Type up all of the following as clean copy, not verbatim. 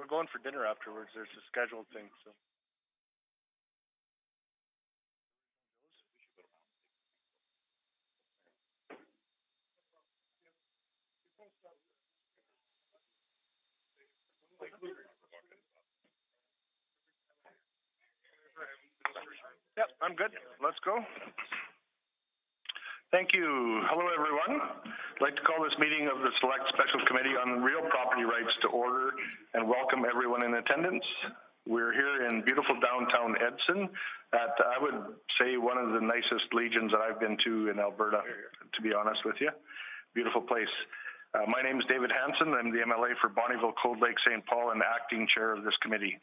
we're going for dinner afterwards. There's a scheduled thing, so. Yep, I'm good. Let's go. Thank you. Hello, everyone. I'd like to call this meeting of the Select Special Committee on Real Property Rights to order and welcome everyone in attendance. We're here in beautiful downtown Edson at, I would say, one of the nicest Legions that I've been to in Alberta, to be honest with you. Beautiful place. My name is David Hansen. I'm the MLA for Bonnyville, Cold Lake, St. Paul, and acting chair of this committee.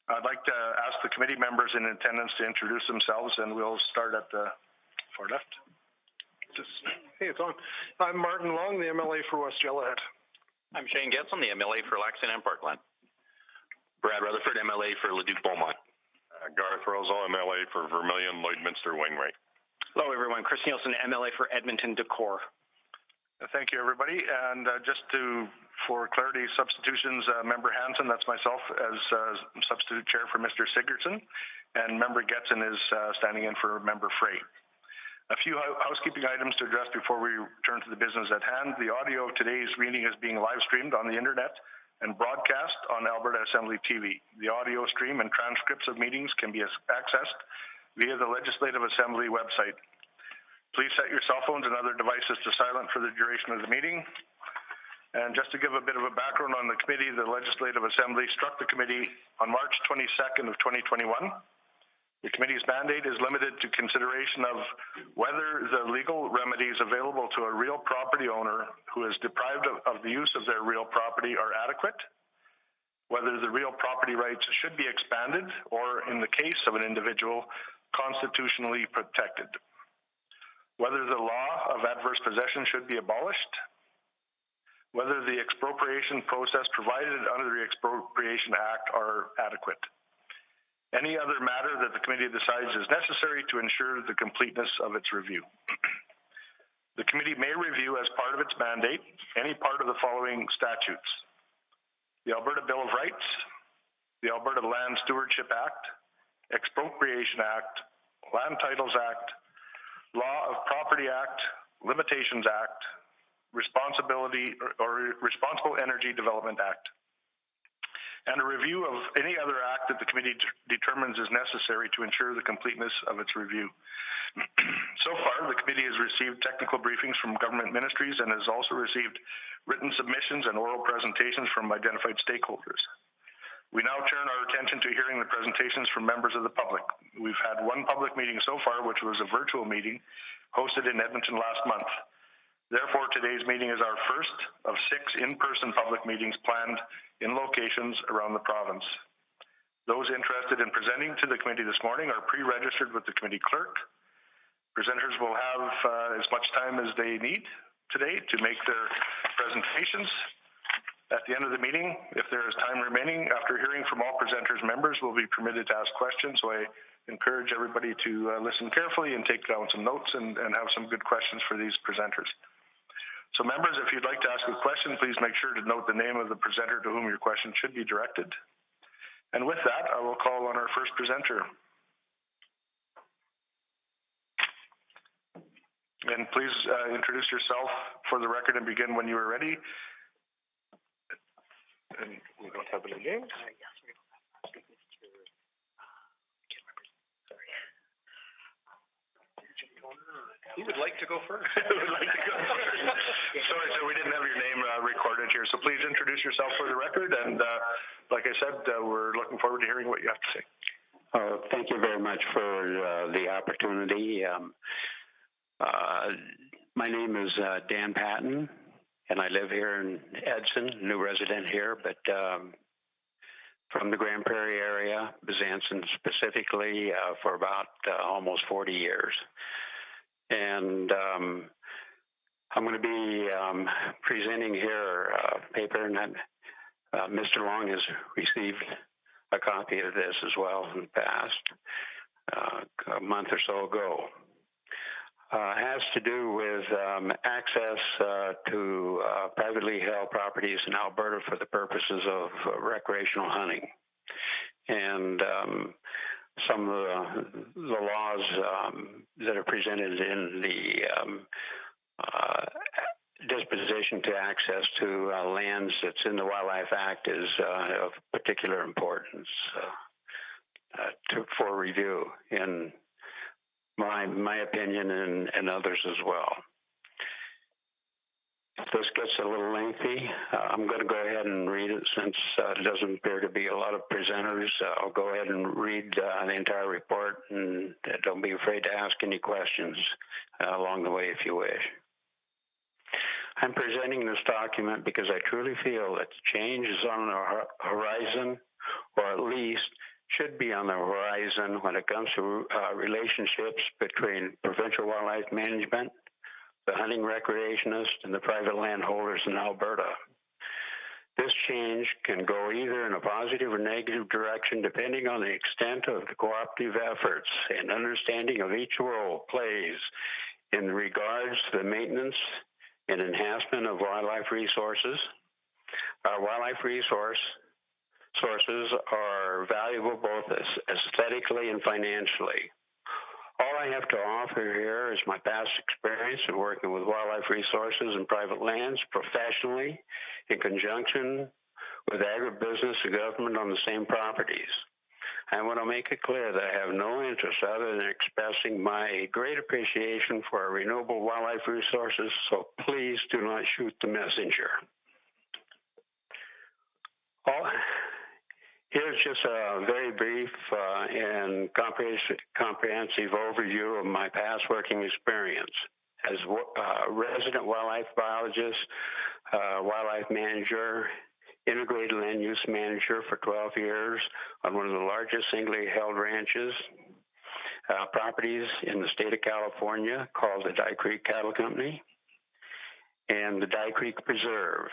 I'd like to ask the committee members in attendance to introduce themselves, and we'll start at the far left. Hey, it's on. I'm Martin Long, the MLA for West Yellowhead. I'm Shane Getz. I'm the MLA for Lexington and Parkland. Brad Rutherford, MLA for Leduc Beaumont. Garth Roseau, MLA for Vermilion, Lloydminster, Wainwright. Hello, everyone. Chris Nielsen, MLA for Edmonton, Decorah. Thank you, everybody. And for clarity, substitutions, Member Hansen, that's myself, as substitute chair for Mr. Sigurdsson, and Member Getson is standing in for Member Frey. A few housekeeping items to address before we turn to the business at hand. The audio of today's meeting is being live streamed on the internet and broadcast on Alberta Assembly TV. The audio stream and transcripts of meetings can be accessed via the Legislative Assembly website. Please set your cell phones and other devices to silent for the duration of the meeting. And just to give a bit of a background on the committee, the Legislative Assembly struck the committee on March 22nd of 2021. The committee's mandate is limited to consideration of whether the legal remedies available to a real property owner who is deprived of the use of their real property are adequate, whether the real property rights should be expanded, or in the case of an individual, constitutionally protected, whether the law of adverse possession should be abolished, whether the expropriation process provided under the Expropriation Act are adequate. Any other matter that the committee decides is necessary to ensure the completeness of its review. The committee may review as part of its mandate any part of the following statutes: the Alberta Bill of Rights, the Alberta Land Stewardship Act, Expropriation Act, Land Titles Act, Law of Property Act, Limitations Act, Responsible Energy Development Act, and a review of any other act that the committee determines is necessary to ensure the completeness of its review. So far, the committee has received technical briefings from government ministries and has also received written submissions and oral presentations from identified stakeholders. We now turn our attention to hearing the presentations from members of the public. We've had one public meeting so far, which was a virtual meeting hosted in Edmonton last month. Therefore, today's meeting is our first of 6 in-person public meetings planned in locations around the province. Those interested in presenting to the committee this morning are pre-registered with the committee clerk. Presenters will have as much time as they need today to make their presentations. At the end of the meeting, if there is time remaining, after hearing from all presenters, members will be permitted to ask questions. So I encourage everybody to listen carefully and take down some notes and have some good questions for these presenters. So members, if you'd like to ask a question, please make sure to note the name of the presenter to whom your question should be directed. And with that, I will call on our first presenter. And please introduce yourself for the record and begin when you are ready. And we don't have any names. Who would like to go first? Sorry, sir, we didn't have your name recorded here, so please introduce yourself for the record. And like I said, we're looking forward to hearing what you have to say. Thank you very much for the opportunity. My name is Dan Patton, and I live here in Edson, new resident here, but from the Grand Prairie area, Byzantin specifically, for about almost 40 years. And I'm going to be presenting here a paper, and Mr. Long has received a copy of this as well in the past, a month or so ago. has to do with access to privately held properties in Alberta for the purposes of recreational hunting. And some of the laws that are presented in the disposition to access to lands that's in the Wildlife Act is of particular importance for review, in my opinion, and others as well. If this gets a little lengthy, I'm going to go ahead and read it since it doesn't appear to be a lot of presenters. I'll go ahead and read the entire report, and don't be afraid to ask any questions along the way if you wish. I'm presenting this document because I truly feel that change is on the horizon, or at least should be on the horizon when it comes to relationships between provincial wildlife management, the hunting recreationists, and the private landholders in Alberta. This change can go either in a positive or negative direction depending on the extent of the cooperative efforts and understanding of each role plays in regards to the maintenance and enhancement of wildlife resources. Our wildlife sources are valuable both aesthetically and financially. All I have to offer here is my past experience in working with wildlife resources and private lands professionally in conjunction with agribusiness and government on the same properties. I want to make it clear that I have no interest other than expressing my great appreciation for our renewable wildlife resources, so please do not shoot the messenger. Here's just a very brief and comprehensive overview of my past working experience. As a resident wildlife biologist, wildlife manager, integrated land use manager for 12 years on one of the largest singly held ranches, properties in the state of California called the Dye Creek Cattle Company and the Dye Creek Preserve.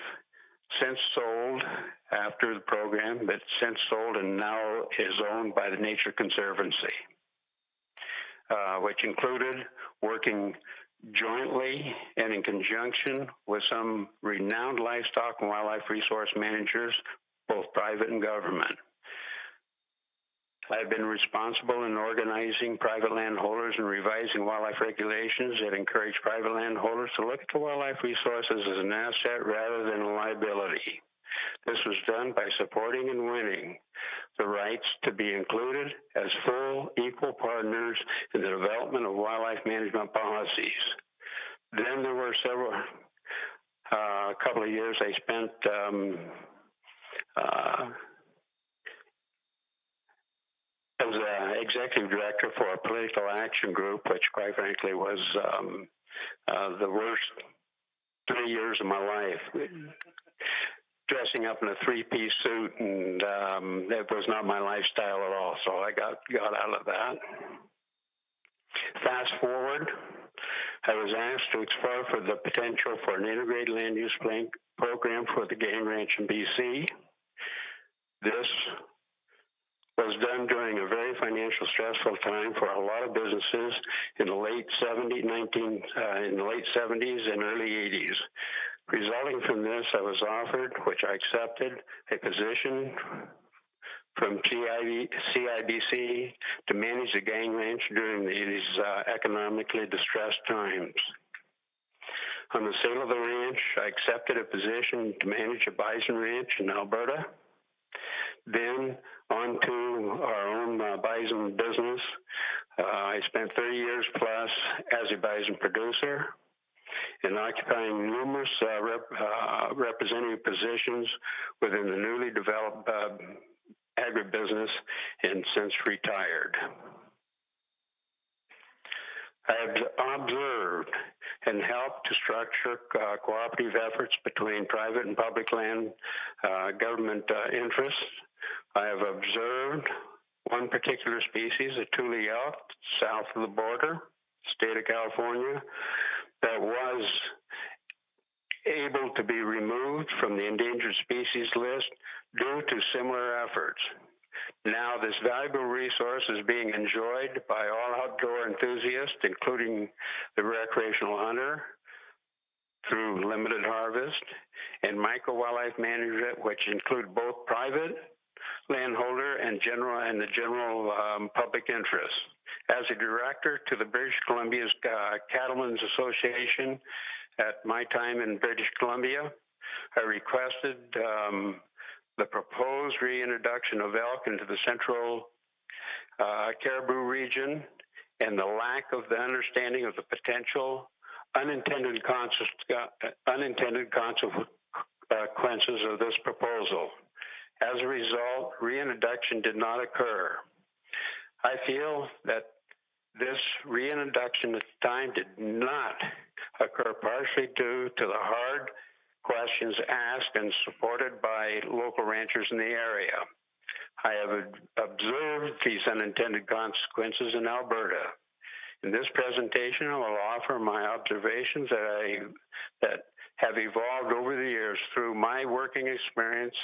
Since sold after the program, but since sold and now is owned by the Nature Conservancy, which included working jointly and in conjunction with some renowned livestock and wildlife resource managers, both private and government. I've been responsible in organizing private landholders and revising wildlife regulations that encourage private landholders to look at the wildlife resources as an asset rather than a liability. This was done by supporting and winning the rights to be included as full, equal partners in the development of wildlife management policies. Then there were a couple of years I spent as executive director for a political action group, which quite frankly was the worst 3 years of my life. Dressing up in a three-piece suit, and that was not my lifestyle at all, so I got out of that. Fast forward, I was asked to explore for the potential for an integrated land use program for the game ranch in BC. This was done during a very financial stressful time for a lot of businesses in the late 70s and early 80s. Resulting from this, I was offered, which I accepted, a position from CIBC to manage the gang ranch during these economically distressed times. On the sale of the ranch, I accepted a position to manage a bison ranch in Alberta. Then on to our own bison business. I spent 30 years plus as a bison producer and occupying numerous representative positions within the newly developed agribusiness and since retired. I have observed and helped to structure cooperative efforts between private and public land government interests. I have observed one particular species, a Thule elk, south of the border, state of California, that was able to be removed from the endangered species list due to similar efforts. Now, this valuable resource is being enjoyed by all outdoor enthusiasts, including the recreational hunter, through limited harvest and micro wildlife management, which include both private landholder and the general public interest. As a director to the British Columbia's Cattlemen's Association at my time in British Columbia, I requested the proposed reintroduction of elk into the central caribou region and the lack of the understanding of the potential unintended consequences of this proposal. As a result, reintroduction did not occur. I feel that this reintroduction at the time did not occur partially due to the hard questions asked and supported by local ranchers in the area. I have observed these unintended consequences in Alberta. In this presentation, I will offer my observations that have evolved over the years through my working experience,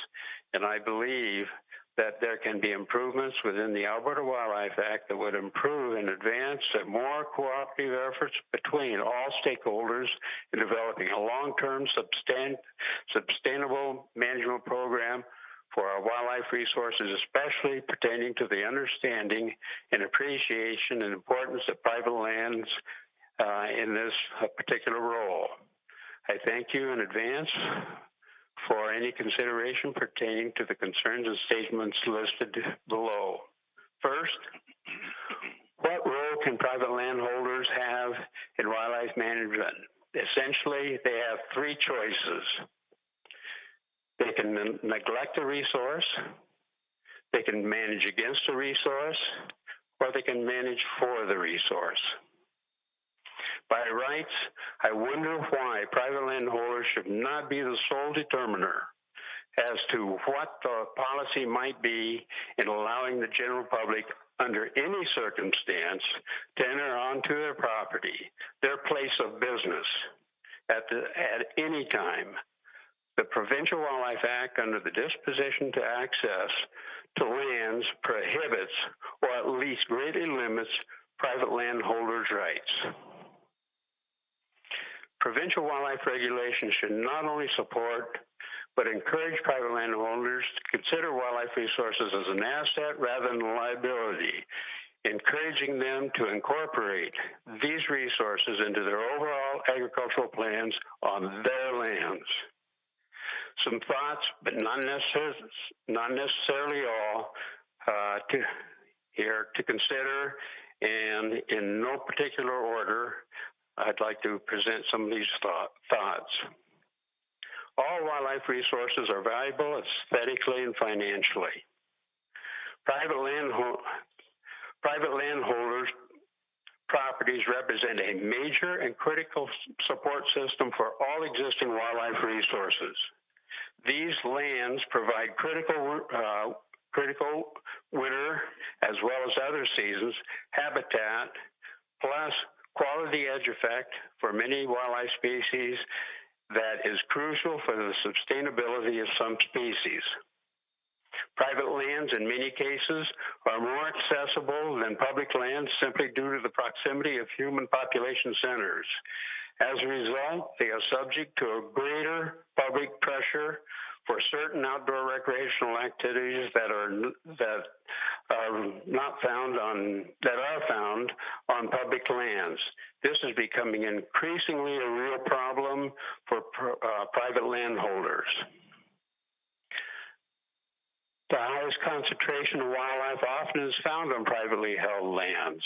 and I believe that there can be improvements within the Alberta Wildlife Act that would improve and advance more cooperative efforts between all stakeholders in developing a long-term sustainable management program for our wildlife resources, especially pertaining to the understanding and appreciation and importance of private lands in this particular role. I thank you in advance for any consideration pertaining to the concerns and statements listed below. First, what role can private landholders have in wildlife management? Essentially, they have three choices. They can neglect a resource, they can manage against a resource, or they can manage for the resource. By rights, I wonder why private landholders should not be the sole determiner as to what the policy might be in allowing the general public, under any circumstance, to enter onto their property, their place of business, at any time. The Provincial Wildlife Act, under the disposition to access to lands, prohibits or at least greatly limits private landholders' rights. Provincial wildlife regulations should not only support but encourage private landholders to consider wildlife resources as an asset rather than a liability, encouraging them to incorporate these resources into their overall agricultural plans on their lands. Some thoughts, but not necessarily all, to consider, and in no particular order, I'd like to present some of these thoughts. All wildlife resources are valuable aesthetically and financially. Private landholders' properties represent a major and critical support system for all existing wildlife resources. These lands provide critical winter as well as other seasons habitat, plus quality edge effect for many wildlife species that is crucial for the sustainability of some species. Private lands, in many cases, are more accessible than public lands simply due to the proximity of human population centers. As a result, they are subject to a greater public pressure for certain outdoor recreational activities that are found on public lands. This is becoming increasingly a real problem for private landholders. The highest concentration of wildlife often is found on privately held lands.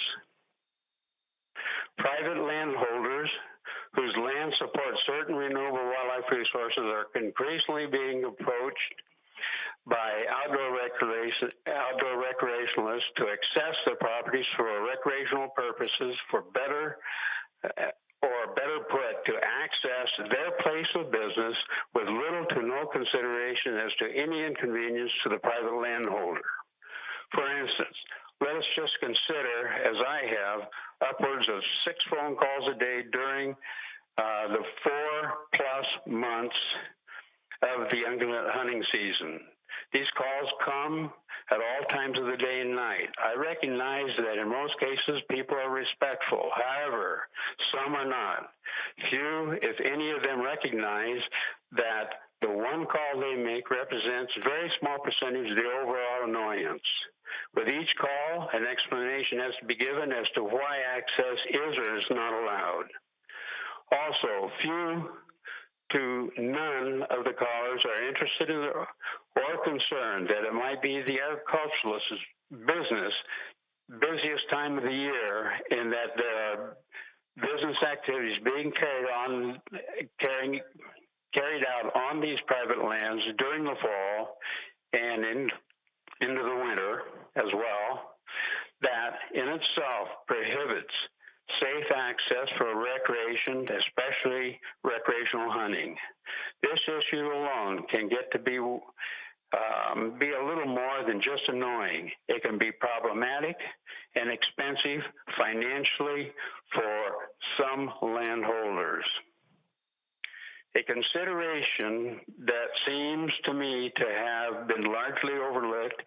Private landholders whose land supports certain renewable wildlife resources are increasingly being approached by outdoor recreationalists to access their properties for recreational purposes or better put, to access their place of business with little to no consideration as to any inconvenience to the private landholder. For instance, let us just consider, as I have, upwards of 6 phone calls a day during the 4+ months of the ungulate hunting season. These calls come at all times of the day and night. I recognize that in most cases, people are respectful. However, some are not. Few, if any of them, recognize that the one call they make represents a very small percentage of the overall annoyance. With each call, an explanation has to be given as to why access is or is not allowed. Also, few to none of the callers are interested in or concerned that it might be the agriculturalist's busiest time of the year, in that there are business activities being carried out on these private lands during the fall and into the winter as well, that in itself prohibits safe access for recreation, especially recreational hunting. This issue alone can get to be a little more than just annoying. It can be problematic and expensive financially for some landholders. A consideration that seems to me to have been largely overlooked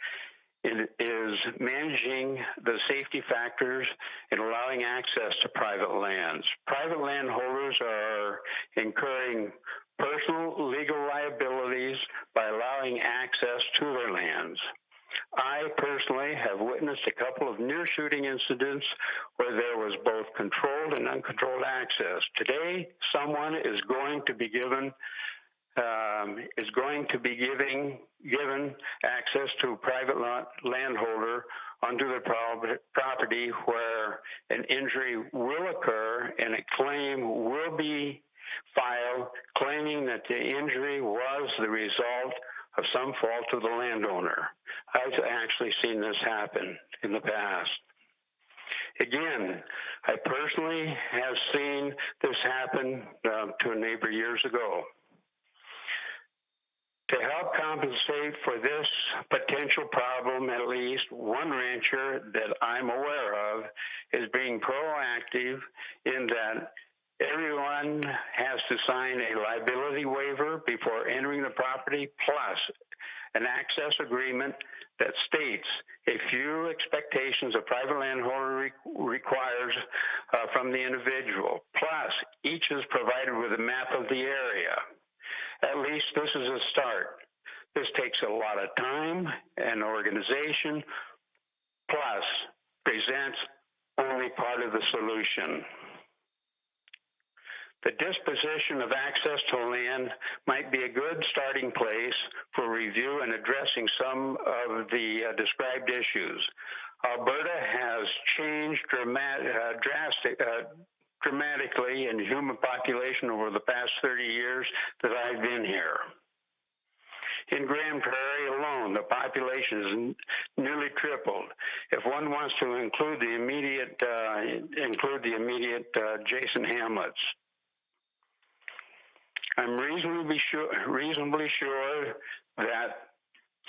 is managing the safety factors in allowing access to private lands. Private landholders are incurring personal legal liabilities by allowing access to their lands. I personally have witnessed a couple of near shooting incidents where there was both controlled and uncontrolled access. Today, someone is going to be given access to a private landholder onto their property where an injury will occur and a claim will be filed claiming that the injury was the result of some fault of the landowner. I've actually seen this happen in the past. Again, I personally have seen this happen to a neighbor years ago. To help compensate for this potential problem, at least one rancher that I'm aware of is being proactive in that everyone has to sign a liability waiver before entering the property, plus an access agreement that states a few expectations a private landholder requires from the individual. Plus, each is provided with a map of the area. At least this is a start. This takes a lot of time and organization, plus presents only part of the solution. The disposition of access to land might be a good starting place for review and addressing some of the described issues. Alberta has changed dramatically in human population over the past 30 years that I've been here. In Grand Prairie alone, the population has nearly tripled. If one wants to include the immediate adjacent hamlets, I'm reasonably sure that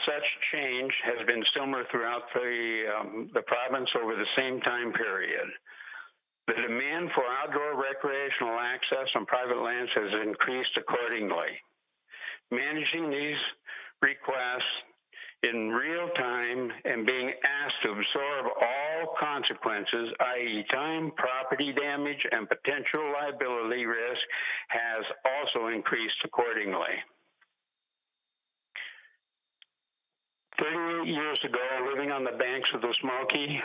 such change has been similar throughout the province over the same time period. The demand for outdoor recreational access on private lands has increased accordingly. Managing these requests in real time and being asked to absorb all consequences, i.e. time, property damage, and potential liability risk, has also increased accordingly. 38 years ago, living on the banks of the Smoky,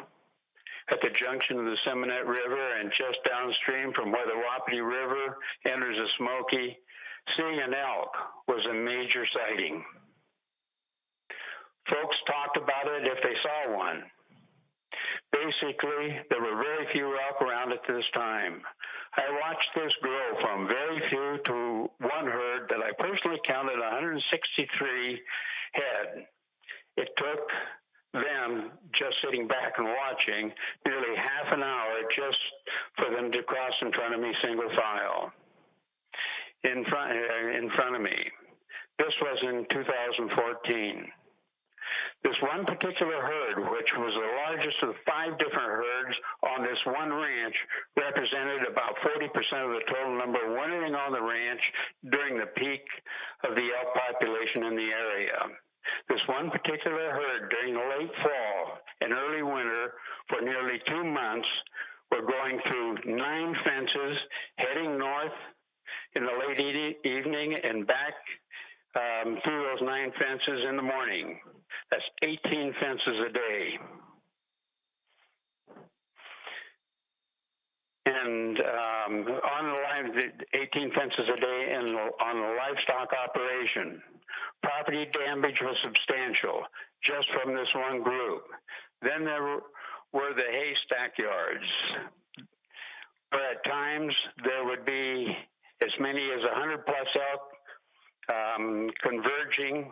at the junction of the Seminette River and just downstream from where the Wapiti River enters the Smoky, seeing an elk was a major sighting. Folks talked about it if they saw one. Basically, there were very few elk around at this time. I watched this grow from very few to one herd that I personally counted 163 head. It took them, just sitting back and watching, nearly half an hour just for them to cross in front of me single file. In front of me. This was in 2014. This one particular herd, which was the largest of 5 different herds on this one ranch, represented about 40% of the total number wintering on the ranch during the peak of the elk population in the area. This one particular herd during the late fall and early winter for nearly 2 months were going through 9 fences, heading north in the late evening and back through those 9 fences in the morning. That's 18 fences a day. And on the 18 fences a day and on the livestock operation. Property damage was substantial just from this one group. Then there were the haystack yards, where at times there would be as many as 100 plus elk converging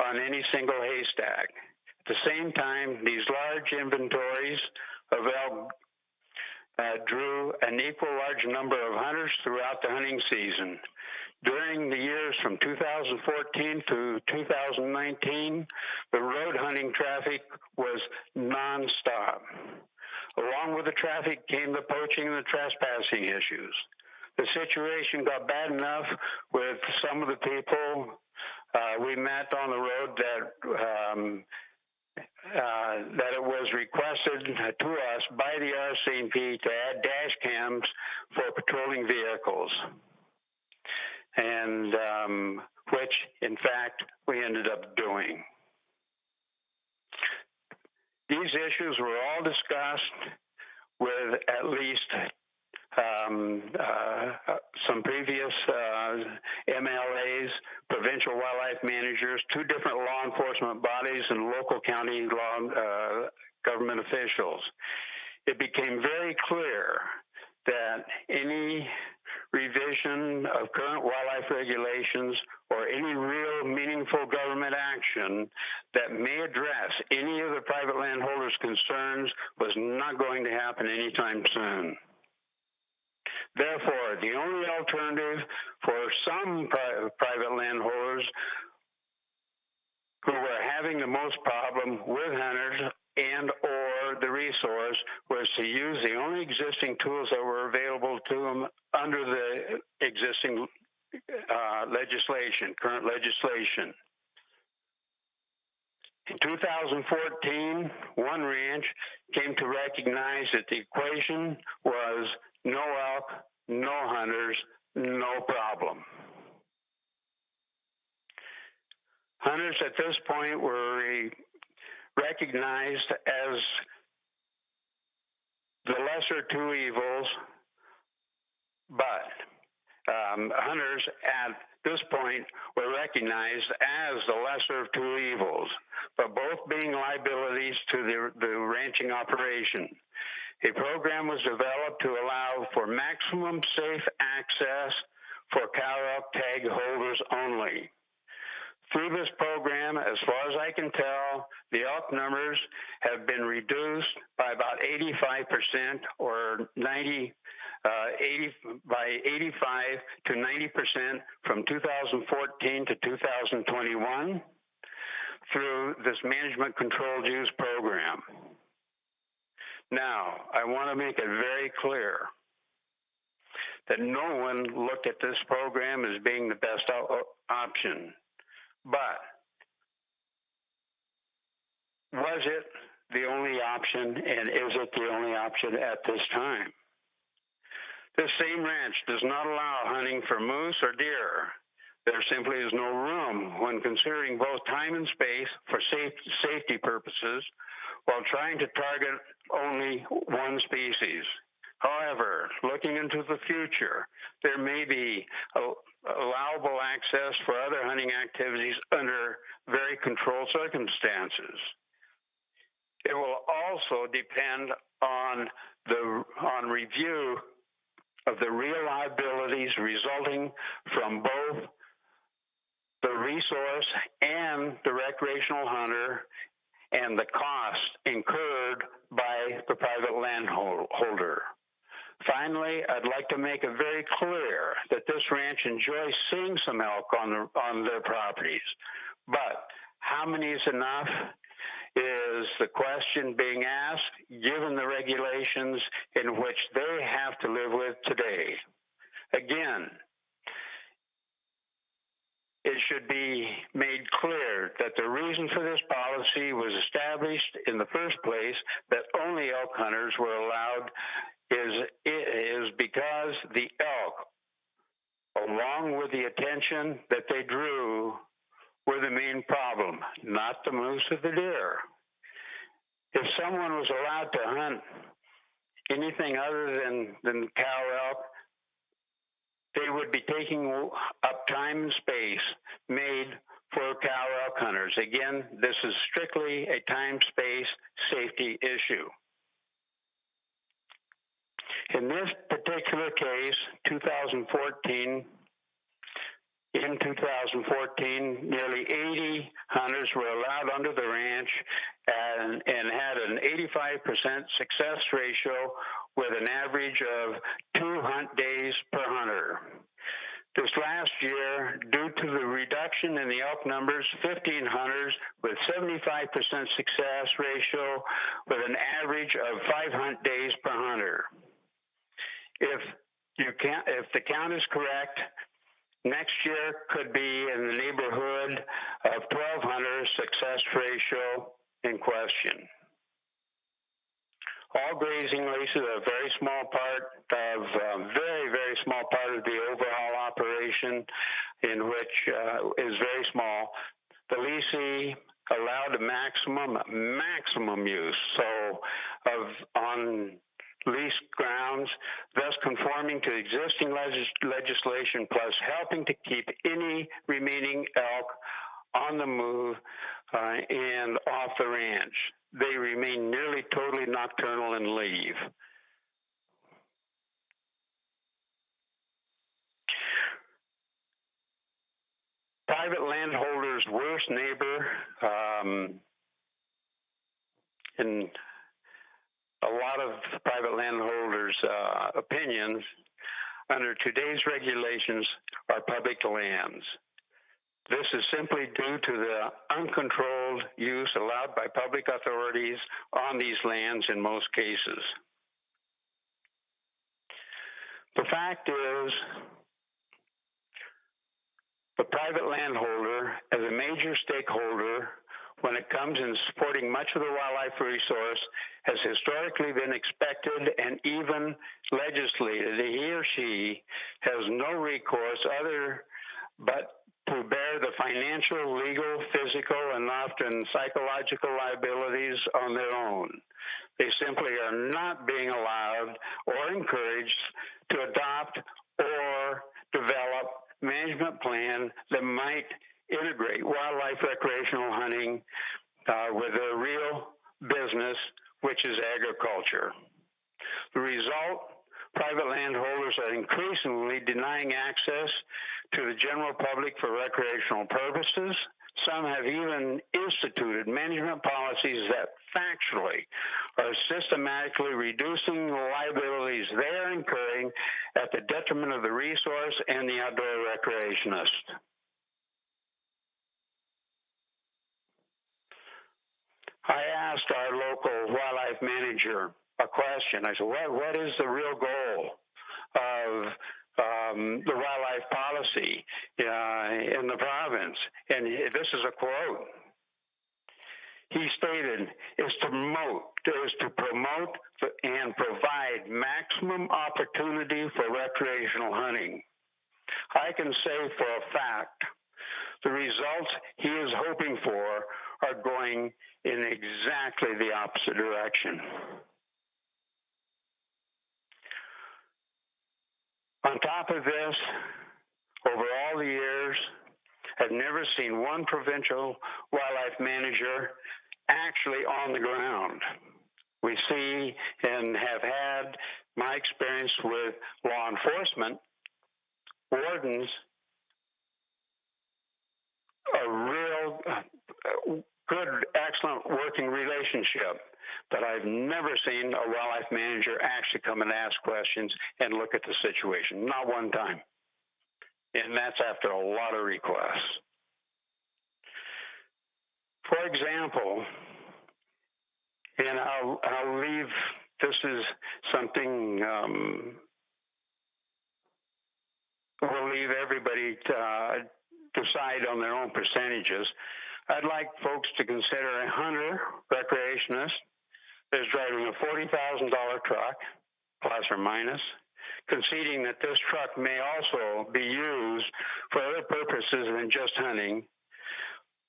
on any single haystack. At the same time, these large inventories of elk drew an equal large number of hunters throughout the hunting season. During the years from 2014 to 2019, the road hunting traffic was nonstop. Along with the traffic came the poaching and the trespassing issues. The situation got bad enough with some of the people we met on the road that it was requested to us by the RCMP to add dash cams for patrolling vehicles, and which, in fact, we ended up doing. These issues were all discussed with at least some previous MLAs, provincial wildlife managers, 2 different law enforcement bodies, and local county law government officials. It became very clear that any revision of current wildlife regulations or any real meaningful government action that may address any of the private landholders' concerns was not going to happen anytime soon. Therefore, the only alternative for some private landholders who were having the most problem with hunters and or the resource was to use the only existing tools that were available to them under the existing current legislation. In 2014, one ranch came to recognize that the equation was no elk, no hunters, no problem. Hunters at this point were recognized as the lesser 2 evils, but hunters at this point were recognized as the lesser of 2 evils, but both being liabilities to the ranching operation. A program was developed to allow for maximum safe access for cow elk tag holders only. Through this program, as far as I can tell, the elk numbers have been reduced by about 85% or 85 to 90% from 2014 to 2021 through this management controlled use program. Now, I want to make it very clear that no one looked at this program as being the best option. But was it the only option, and is it the only option at this time? This same ranch does not allow hunting for moose or deer. There simply is no room when considering both time and space for safety purposes while trying to target only one species. However, looking into the future, there may be allowable access for other hunting activities under very controlled circumstances. It will also depend on review of the real liabilities resulting from both the resource and the recreational hunter and the cost incurred by the private landholder. Finally, I'd like to make it very clear that this ranch enjoys seeing some elk on their properties, but how many is enough is the question being asked, given the regulations in which they have to live with today. Again, it should be made clear that the reason for this policy was established in the first place, that only elk hunters were allowed, is because the elk, along with the attention that they drew, were the main problem, not the moose or the deer. If someone was allowed to hunt anything other than cow elk, they would be taking up time and space made for cow elk hunters. Again, this is strictly a time-space safety issue. In this particular case, in 2014, nearly 80 hunters were allowed under the ranch and had an 85% success ratio with an average of 2 hunt days per hunter. This last year, due to the reduction in the elk numbers, 15 hunters with 75% success ratio with an average of 5 hunt days per hunter. If the count is correct, next year could be in the neighborhood of 12 hunters success ratio in question. All grazing leases are a very small part of, very small part of the overall operation, in which is very small. The leasee allowed a maximum use, on leased grounds, thus conforming to existing legislation, plus helping to keep any remaining elk on the move and off the ranch. They remain nearly totally nocturnal and leave. Private landholders' worst neighbor, in a lot of private landholders' opinions, under today's regulations, are public lands. This is simply due to the uncontrolled use allowed by public authorities on these lands in most cases. The fact is, the private landholder, as a major stakeholder when it comes in supporting much of the wildlife resource, has historically been expected and even legislated that he or she has no recourse other but to bear the financial, legal, physical, and often psychological liabilities on their own. They simply are not being allowed or encouraged to adopt or develop management plan that might integrate wildlife recreational hunting with their real business, which is agriculture. The result, private landholders are increasingly denying access to the general public for recreational purposes. Some have even instituted management policies that factually are systematically reducing the liabilities they are incurring at the detriment of the resource and the outdoor recreationist. I asked our local wildlife manager a question. I said, what is the real goal of the wildlife policy in the province? And this is a quote. He stated, is to promote and provide maximum opportunity for recreational hunting. I can say for a fact, the results he is hoping for are going in exactly the opposite direction. On top of this, over all the years, I've never seen one provincial wildlife manager actually on the ground. We see and have had my experience with law enforcement, wardens, a real good, excellent working relationship. But I've never seen a wildlife manager actually come and ask questions and look at the situation. Not one time. And that's after a lot of requests. For example, and I'll leave, this is something we'll leave everybody decide on their own percentages. I'd like folks to consider a hunter recreationist is driving a $40,000 truck, plus or minus, conceding that this truck may also be used for other purposes than just hunting,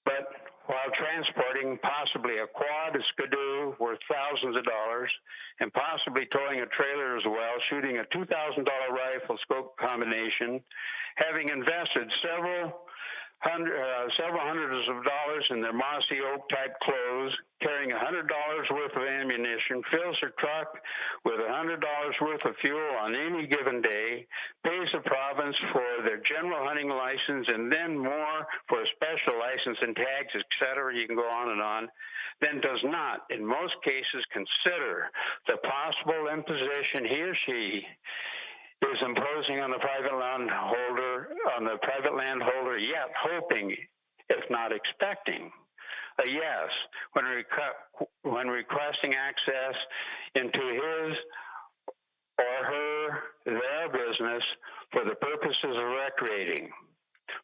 but while transporting possibly a quad, a skidoo worth thousands of dollars, and possibly towing a trailer as well, shooting a $2,000 rifle scope combination, having invested several hundreds of dollars in their mossy oak type clothes, carrying $100 worth of ammunition, fills their truck with $100 worth of fuel on any given day, pays the province for their general hunting license and then more for a special license and tags, etc. You can go on, then does not, in most cases, consider the possible imposition he or she is imposing on the private landholder, yet hoping, if not expecting, a yes when requesting access into his or their business for the purposes of recreating.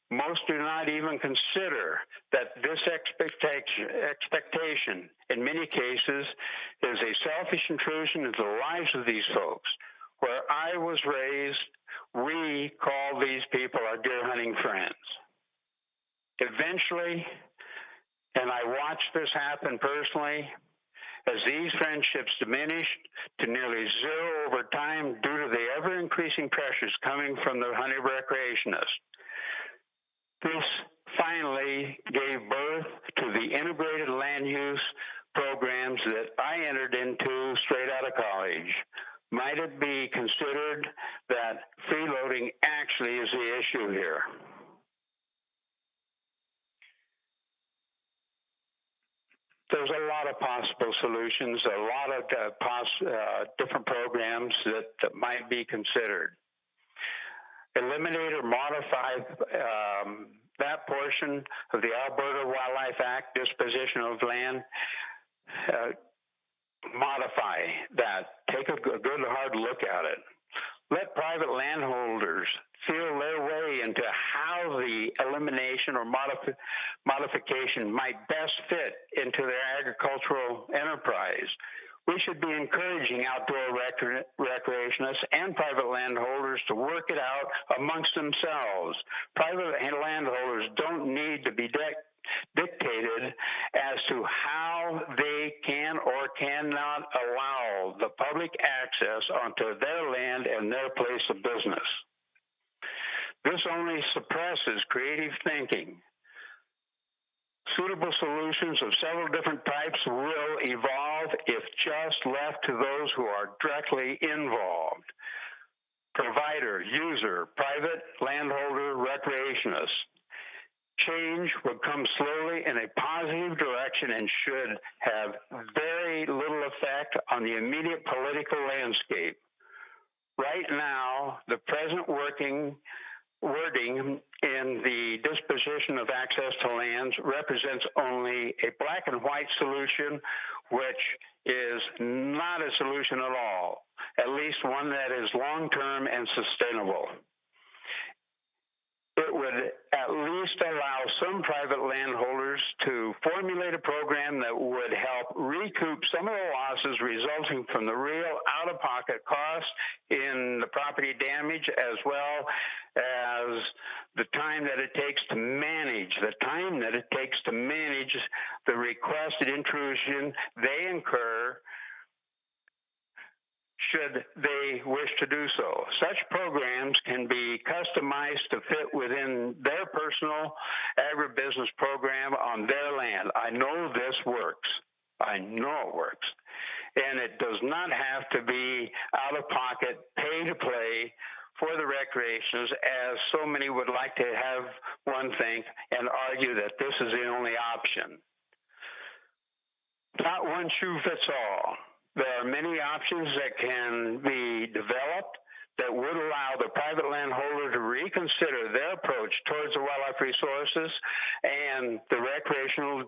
Most do not even consider that this expectation, in many cases, is a selfish intrusion into the lives of these folks. Where I was raised, we call these people our deer hunting friends. Eventually, and I watched this happen personally, as these friendships diminished to nearly zero over time due to the ever-increasing pressures coming from the hunting recreationists. This finally gave birth to the integrated land use programs that I entered into straight out of college. Might it be considered that freeloading actually is the issue here? There's a lot of possible solutions, a lot of different programs that might be considered. Eliminate or modify that portion of the Alberta Wildlife Act, disposition of land, modify that. Take a good hard look at it. Let private landholders feel their way into how the elimination or modification might best fit into their agricultural enterprise. We should be encouraging outdoor recreationists and private landholders to work it out amongst themselves. Private landholders don't need to be dictated as to how they can or cannot allow the public access onto their land and their place of business. This only suppresses creative thinking. Suitable solutions of several different types will evolve if just left to those who are directly involved. Provider, user, private landholder, recreationist. Change would come slowly in a positive direction and should have very little effect on the immediate political landscape. Right now, the present wording in the disposition of access to lands represents only a black and white solution, which is not a solution at all, at least one that is long-term and sustainable. It would at least allow some private landholders to formulate a program that would help recoup some of the losses resulting from the real out-of-pocket costs in the property damage, as well as the time that it takes to manage the requested intrusion they incur should they wish to do so. Such programs can be customized to fit within their personal agribusiness program on their land. I know this works. I know it works. And it does not have to be out of pocket, pay to play for the recreations, as so many would like to have one think and argue that this is the only option. Not one shoe fits all. There are many options that can be developed that would allow the private landholder to reconsider their approach towards the wildlife resources and the recreational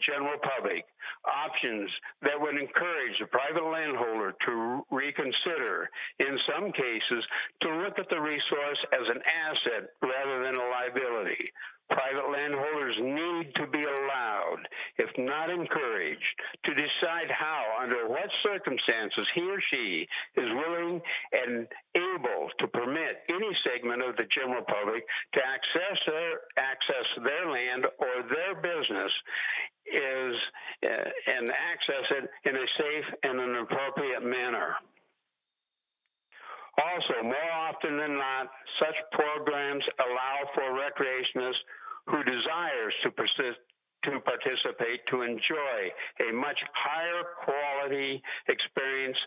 general public. Options that would encourage the private landholder to reconsider, in some cases, to look at the resource as an asset rather than a liability. private landholders need to be allowed, if not encouraged, to decide how, under what circumstances he or she is willing and able to permit any segment of the general public to access their land or their business and access it in a safe and an appropriate manner. Also, more often than not, such programs allow for recreationists who desires to participate to enjoy a much higher quality experience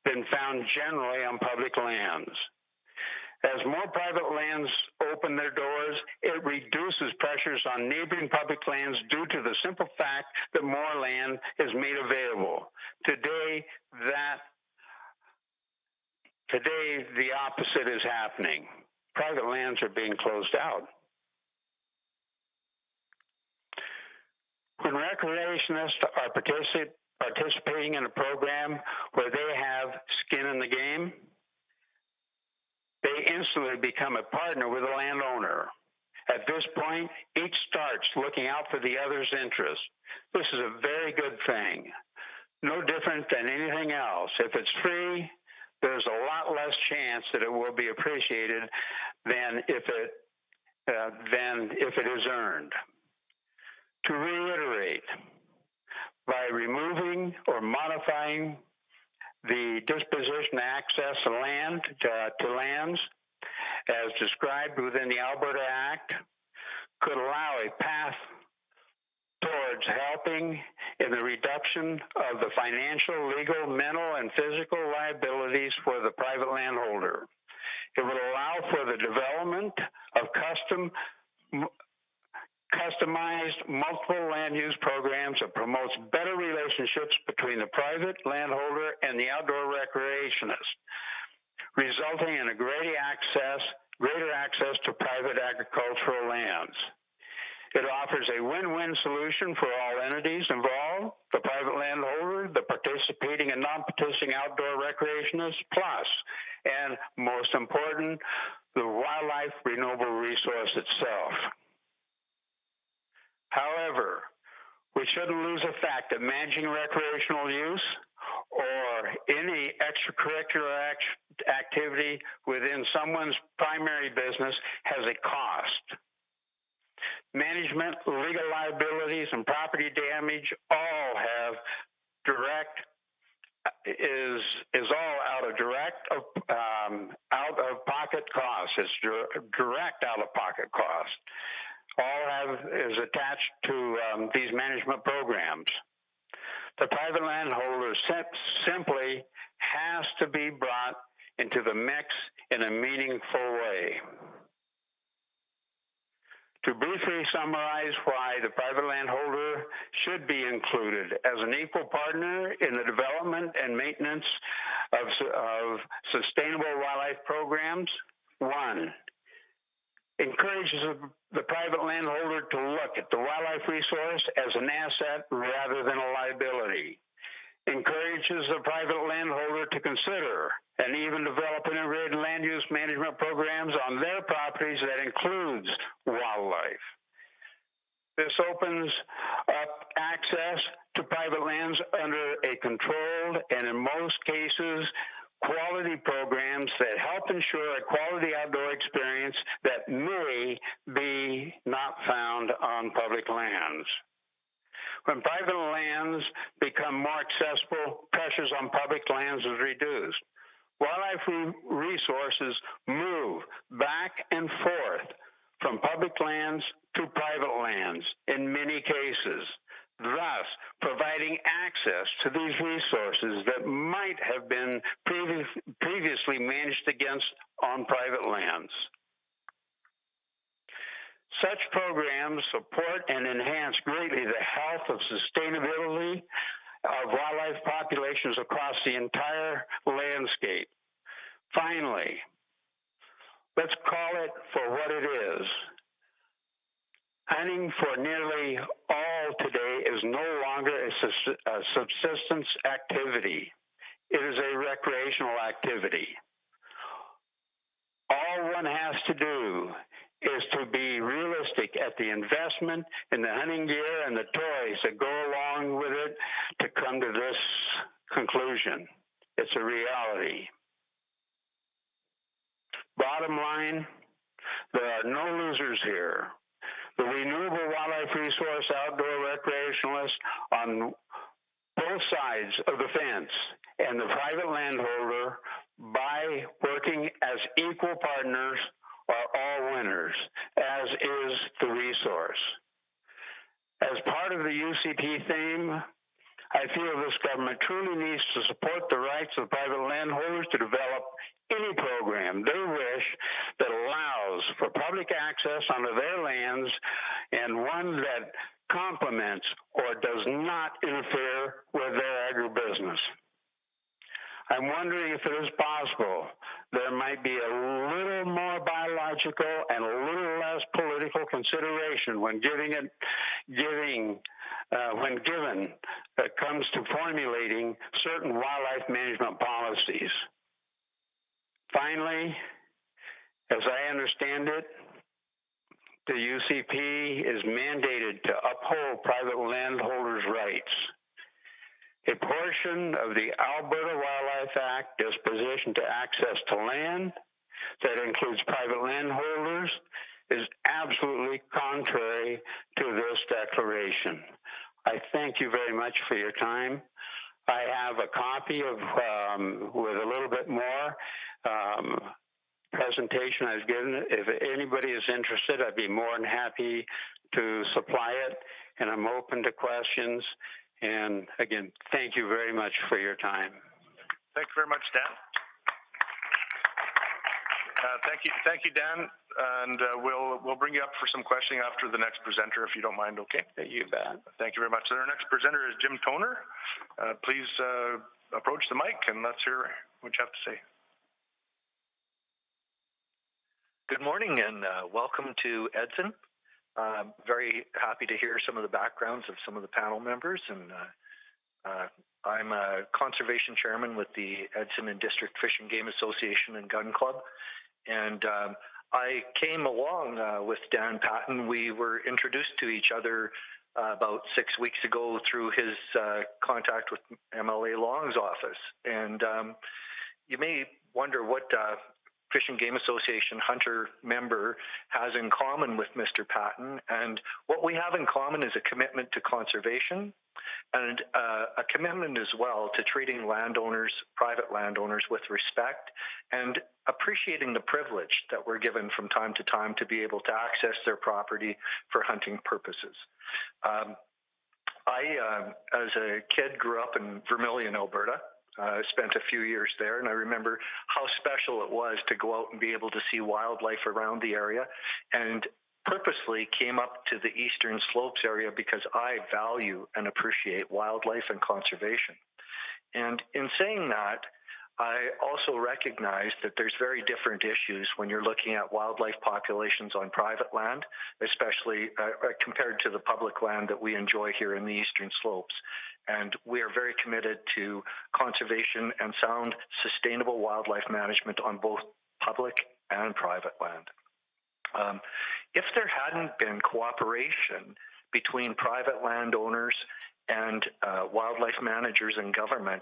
than found generally on public lands. As more private lands open their doors, it reduces pressures on neighboring public lands due to the simple fact that more land is made available. Today, the opposite is happening. Private lands are being closed out. When recreationists are participating in a program where they have skin in the game, they instantly become a partner with the landowner. At this point, each starts looking out for the other's interests. This is a very good thing. No different than anything else. If it's free, there's a lot less chance that it will be appreciated than if it is earned. To reiterate, by removing or modifying the disposition to access the land to lands, as described within the Alberta Act, could allow a path towards helping in the reduction of the financial, legal, mental, and physical liabilities for the private landholder. It would allow for the development of customized multiple land use programs that promotes better relationships between the private landholder and the outdoor recreationist, resulting in a greater access to private agricultural lands. It offers a win-win solution for all entities involved, the private landholder, the participating and non-participating outdoor recreationists, plus, and most important, the wildlife renewable resource itself. However, we shouldn't lose the fact that managing recreational use or any extracurricular activity within someone's primary business has a cost. Management, legal liabilities, and property damage all have is all out of pocket costs. It's direct out of pocket cost. All is attached to these management programs. The private landholder simply has to be brought into the mix in a meaningful way. To briefly summarize why the private landholder should be included as an equal partner in the development and maintenance of sustainable wildlife programs: 1, encourages the private landholder to look at the wildlife resource as an asset rather than a liability. Encourages the private landholder to consider and even develop integrated land use management programs on their properties that includes wildlife. This opens up access to private lands under a controlled and, in most cases, quality programs that help ensure a quality outdoor experience that may be not found on public lands. When private lands become more accessible, pressures on public lands is reduced. Wildlife resources move back and forth from public lands to private lands in many cases, thus providing access to these resources that might have been previously managed against on private lands. Such programs support and enhance greatly the health and sustainability of wildlife populations across the entire landscape. Finally, let's call it for what it is. Hunting for nearly all today is no longer a subsistence activity. It is a recreational activity. All one has to do is to be realistic realistic at the investment in the hunting gear and the toys that go along with it to come to this conclusion. It's a reality. Bottom line, there are no losers here. The renewable wildlife resource outdoor recreationalists on both sides of the fence and the private landholder, by working as equal partners, are all winners, as is the resource. As part of the UCP theme, I feel this government truly needs to support the rights of private landholders to develop any program they wish that allows for public access onto their lands, and one that complements or does not interfere with their agribusiness. I'm wondering if it is possible there might be a little more biological and a little less political consideration when it comes to formulating certain wildlife management policies. Finally, as I understand it, the UCP is mandated to uphold private landholders' rights. A portion of the Alberta Wildlife Act disposition to access to land that includes private landholders is absolutely contrary to this declaration. I thank you very much for your time. I have a copy of, with a little bit more presentation I've given. If anybody is interested, I'd be more than happy to supply it, and I'm open to questions. And again, thank you very much for your time. Thank you very much, Dan. Thank you, Dan. And we'll bring you up for some questioning after the next presenter, if you don't mind. Okay. You bet. Thank you very much. So our next presenter is Jim Toner. Please approach the mic and let's hear what you have to say. Good morning and welcome to Edson. Very happy to hear some of the backgrounds of some of the panel members, and I'm a conservation chairman with the Edson and District Fish and Game Association and Gun Club, and I came along with Dan Patton. We were introduced to each other about 6 weeks ago through his contact with MLA Long's office, and you may wonder what Fish and Game Association hunter member has in common with Mr. Patton, and what we have in common is a commitment to conservation and a commitment as well to treating landowners, private landowners, with respect and appreciating the privilege that we're given from time to time to be able to access their property for hunting purposes. I, as a kid, grew up in Vermilion, Alberta. Spent a few years there, and I remember how special it was to go out and be able to see wildlife around the area, and purposely came up to the Eastern Slopes area because I value and appreciate wildlife and conservation. And in saying that, I also recognize that there's very different issues when you're looking at wildlife populations on private land, especially compared to the public land that we enjoy here in the Eastern Slopes. And we are very committed to conservation and sound, sustainable wildlife management on both public and private land. If there hadn't been cooperation between private landowners and wildlife managers and government,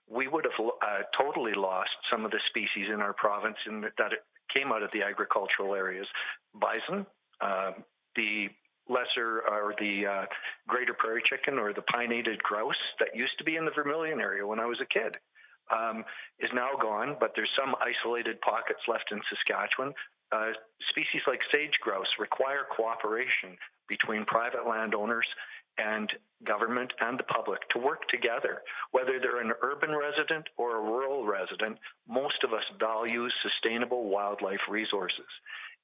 we would have totally lost some of the species in our province that came out of the agricultural areas. Bison, the lesser or the greater prairie chicken, or the pinnated grouse that used to be in the Vermilion area when I was a kid, is now gone, but there's some isolated pockets left in Saskatchewan. Species like sage grouse require cooperation between private landowners and government and the public to work together. Whether they're an urban resident or a rural resident, most of us value sustainable wildlife resources.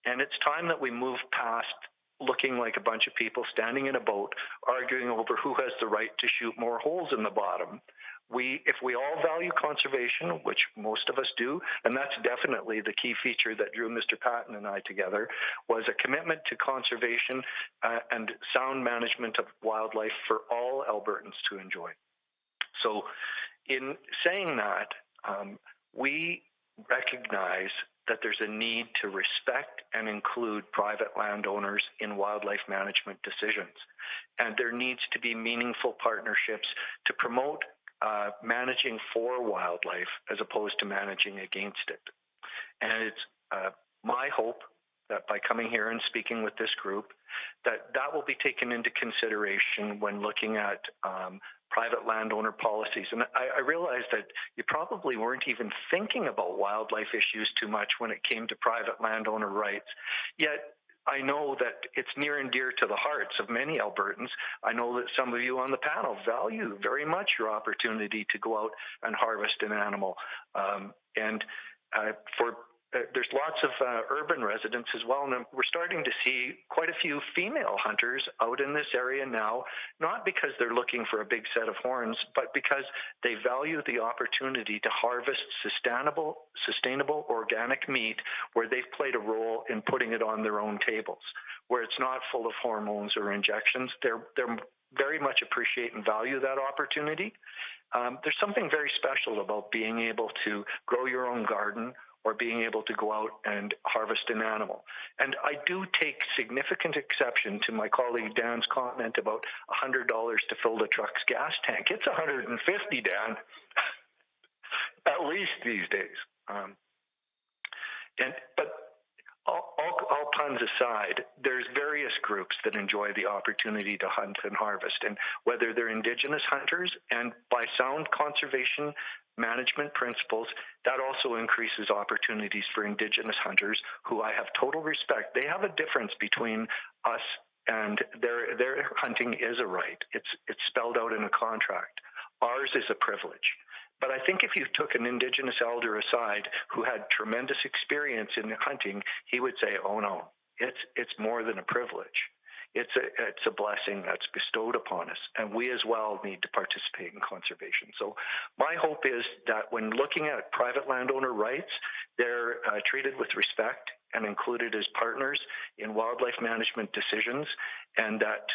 And it's time that we move past looking like a bunch of people standing in a boat arguing over who has the right to shoot more holes in the bottom. If we all value conservation, which most of us do, and that's definitely the key feature that drew Mr. Patton and I together, was a commitment to conservation and sound management of wildlife for all Albertans to enjoy. So in saying that, we recognize that there's a need to respect and include private landowners in wildlife management decisions. And there needs to be meaningful partnerships to promote managing for wildlife as opposed to managing against it. And it's my hope that by coming here and speaking with this group, that will be taken into consideration when looking at private landowner policies. And I realize that you probably weren't even thinking about wildlife issues too much when it came to private landowner rights. Yet I know that it's near and dear to the hearts of many Albertans. I know that some of you on the panel value very much your opportunity to go out and harvest an animal. There's lots of urban residents as well, and we're starting to see quite a few female hunters out in this area now, not because they're looking for a big set of horns, but because they value the opportunity to harvest sustainable organic meat where they've played a role in putting it on their own tables, where it's not full of hormones or injections. They're very much appreciate and value that opportunity. There's something very special about being able to grow your own garden or being able to go out and harvest an animal. And I do take significant exception to my colleague Dan's comment about $100 to fill the truck's gas tank. It's $150, Dan, at least these days. But all puns aside, there's various groups that enjoy the opportunity to hunt and harvest, and whether they're Indigenous hunters, and by sound conservation management principles, that also increases opportunities for Indigenous hunters who I have total respect. They have a difference between us and their hunting is a right. It's spelled out in a contract. Ours is a privilege. But I think if you took an Indigenous elder aside who had tremendous experience in hunting, he would say, oh no, it's more than a privilege. It's a blessing that's bestowed upon us, and we as well need to participate in conservation. So my hope is that when looking at private landowner rights, they're treated with respect and included as partners in wildlife management decisions, and that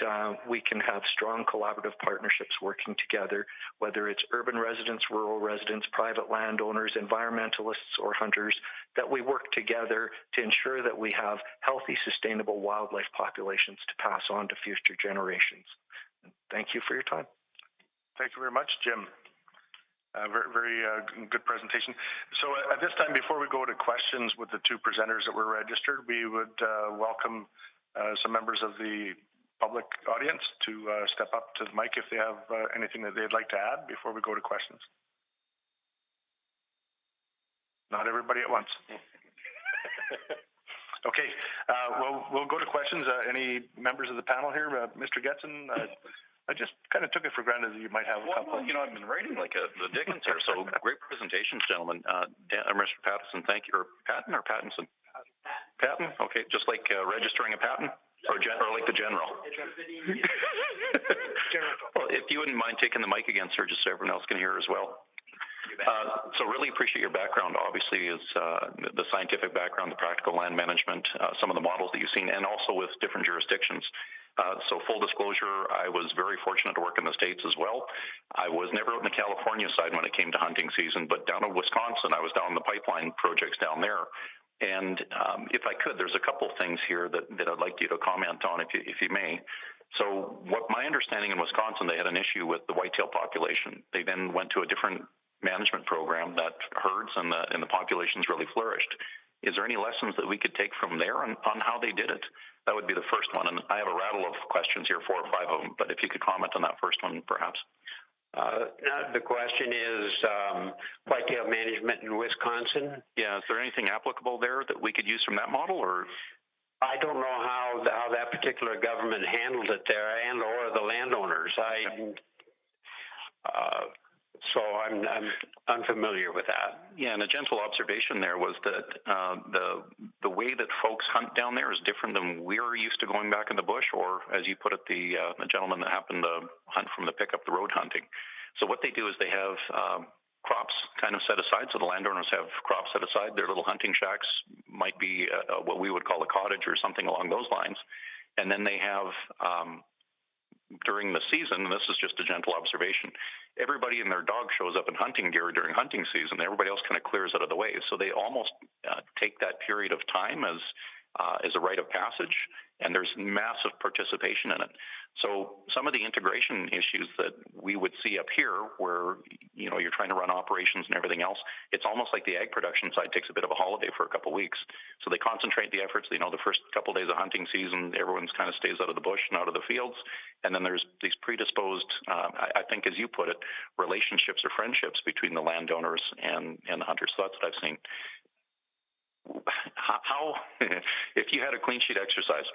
we can have strong collaborative partnerships working together, whether it's urban residents, rural residents, private landowners, environmentalists, or hunters, that we work together to ensure that we have healthy, sustainable wildlife populations to pass on to future generations. Thank you for your time. Thank you very much, Jim. Very good presentation. So at this time, before we go to questions with the two presenters that were registered, we would welcome some members of the public audience to step up to the mic if they have anything that they'd like to add before we go to questions. Not everybody at once. Okay, well, we'll go to questions. Any members of the panel here? Mr. Edson, I just kind of took it for granted that you might have a couple. Well, I've been writing like the Dickens here, so great presentations, gentlemen. Mr. Patterson, thank you. Or Patton or Pattinson? Patton? Okay, just like registering a patent? Or like the general? Well, if you wouldn't mind taking the mic again, sir, just so everyone else can hear as well. So really appreciate your background, obviously, is the scientific background, the practical land management, some of the models that you've seen, and also with different jurisdictions. So full disclosure, I was very fortunate to work in the States as well. I was never out in the California side when it came to hunting season, but down in Wisconsin, I was down in the pipeline projects down there. And if I could, there's a couple things here that I'd like you to comment on, if you may. So what my understanding in Wisconsin, they had an issue with the whitetail population. They then went to a different management program that herds and the populations really flourished. Is there any lessons that we could take from there on how they did it? That would be the first one. And I have a rattle of questions here, 4 or 5 of them, but if you could comment on that first one, perhaps. The question is whitetail management in Wisconsin. Yeah, is there anything applicable there that we could use from that model, or? I don't know how that particular government handled it there, and or the landowners. So I'm unfamiliar with that. Yeah, and a gentle observation there was that the way that folks hunt down there is different than we're used to going back in the bush, or as you put it, the gentleman that happened to hunt from the pickup, the road hunting. So what they do is they have crops kind of set aside. So the landowners have crops set aside. Their little hunting shacks might be what we would call a cottage or something along those lines. And then they have during the season, and this is just a gentle observation, everybody and their dog shows up in hunting gear during hunting season. Everybody else kind of clears out of the way. So they almost take that period of time as a rite of passage, and there's massive participation in it. So some of the integration issues that we would see up here where, you know, you're trying to run operations and everything else, it's almost like the ag production side takes a bit of a holiday for a couple of weeks. So they concentrate the efforts. You know, the first couple of days of hunting season, everyone's kind of stays out of the bush and out of the fields. And then there's these predisposed, I think, as you put it, relationships or friendships between the landowners and the hunters. So that's what I've seen. How, if you had a clean sheet exercise,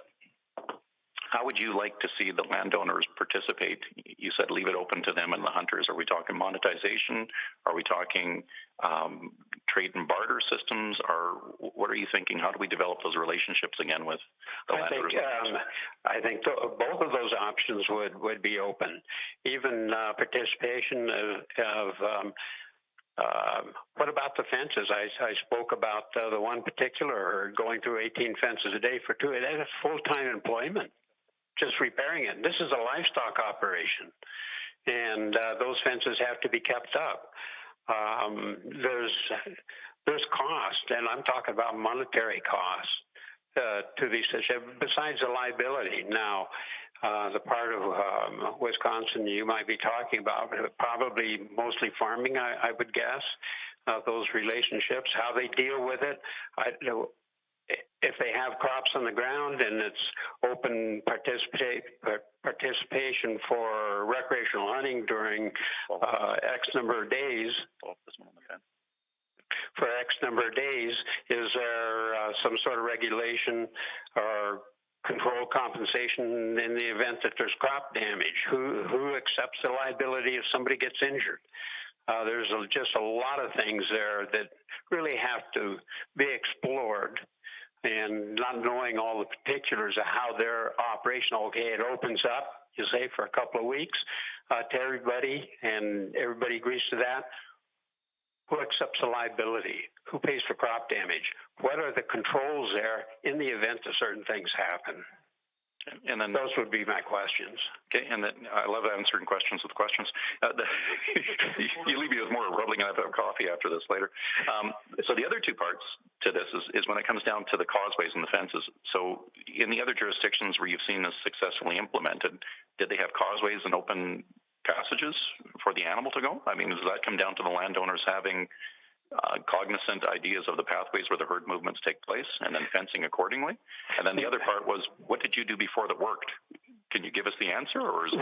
how would you like to see the landowners participate? You said leave it open to them and the hunters. Are we talking monetization? Are we talking trade and barter systems? Or what are you thinking? How do we develop those relationships again with the landowners? I think both of those options would be open. Even participation of what about the fences? I spoke about the one particular going through 18 fences a day for 2. That is full-time employment, just repairing it. This is a livestock operation, and those fences have to be kept up. There's cost, and I'm talking about monetary costs to these situations, besides the liability. Now, the part of Wisconsin you might be talking about, probably mostly farming, I would guess, those relationships, how they deal with it. If they have crops on the ground and it's open participation for recreational hunting during X number of days, for X number of days, is there some sort of regulation or control compensation in the event that there's crop damage? Who accepts the liability if somebody gets injured? There's just a lot of things there that really have to be explored, and not knowing all the particulars of how their operation, okay, it opens up, you say, for a couple of weeks to everybody, and everybody agrees to that. Who accepts the liability? Who pays for crop damage? What are the controls there in the event that certain things happen? And then those would be my questions. Okay, and then I love answering questions with questions. You leave me with more rubbling. I have to have coffee after this later. So the other two parts to this is when it comes down to the causeways and the fences. So in the other jurisdictions where you've seen this successfully implemented, did they have causeways and open passages for the animal to go? I mean, does that come down to the landowners having cognizant ideas of the pathways where the herd movements take place and then fencing accordingly? And then the other part was, what did you do before that worked? Can you give us the answer? Or is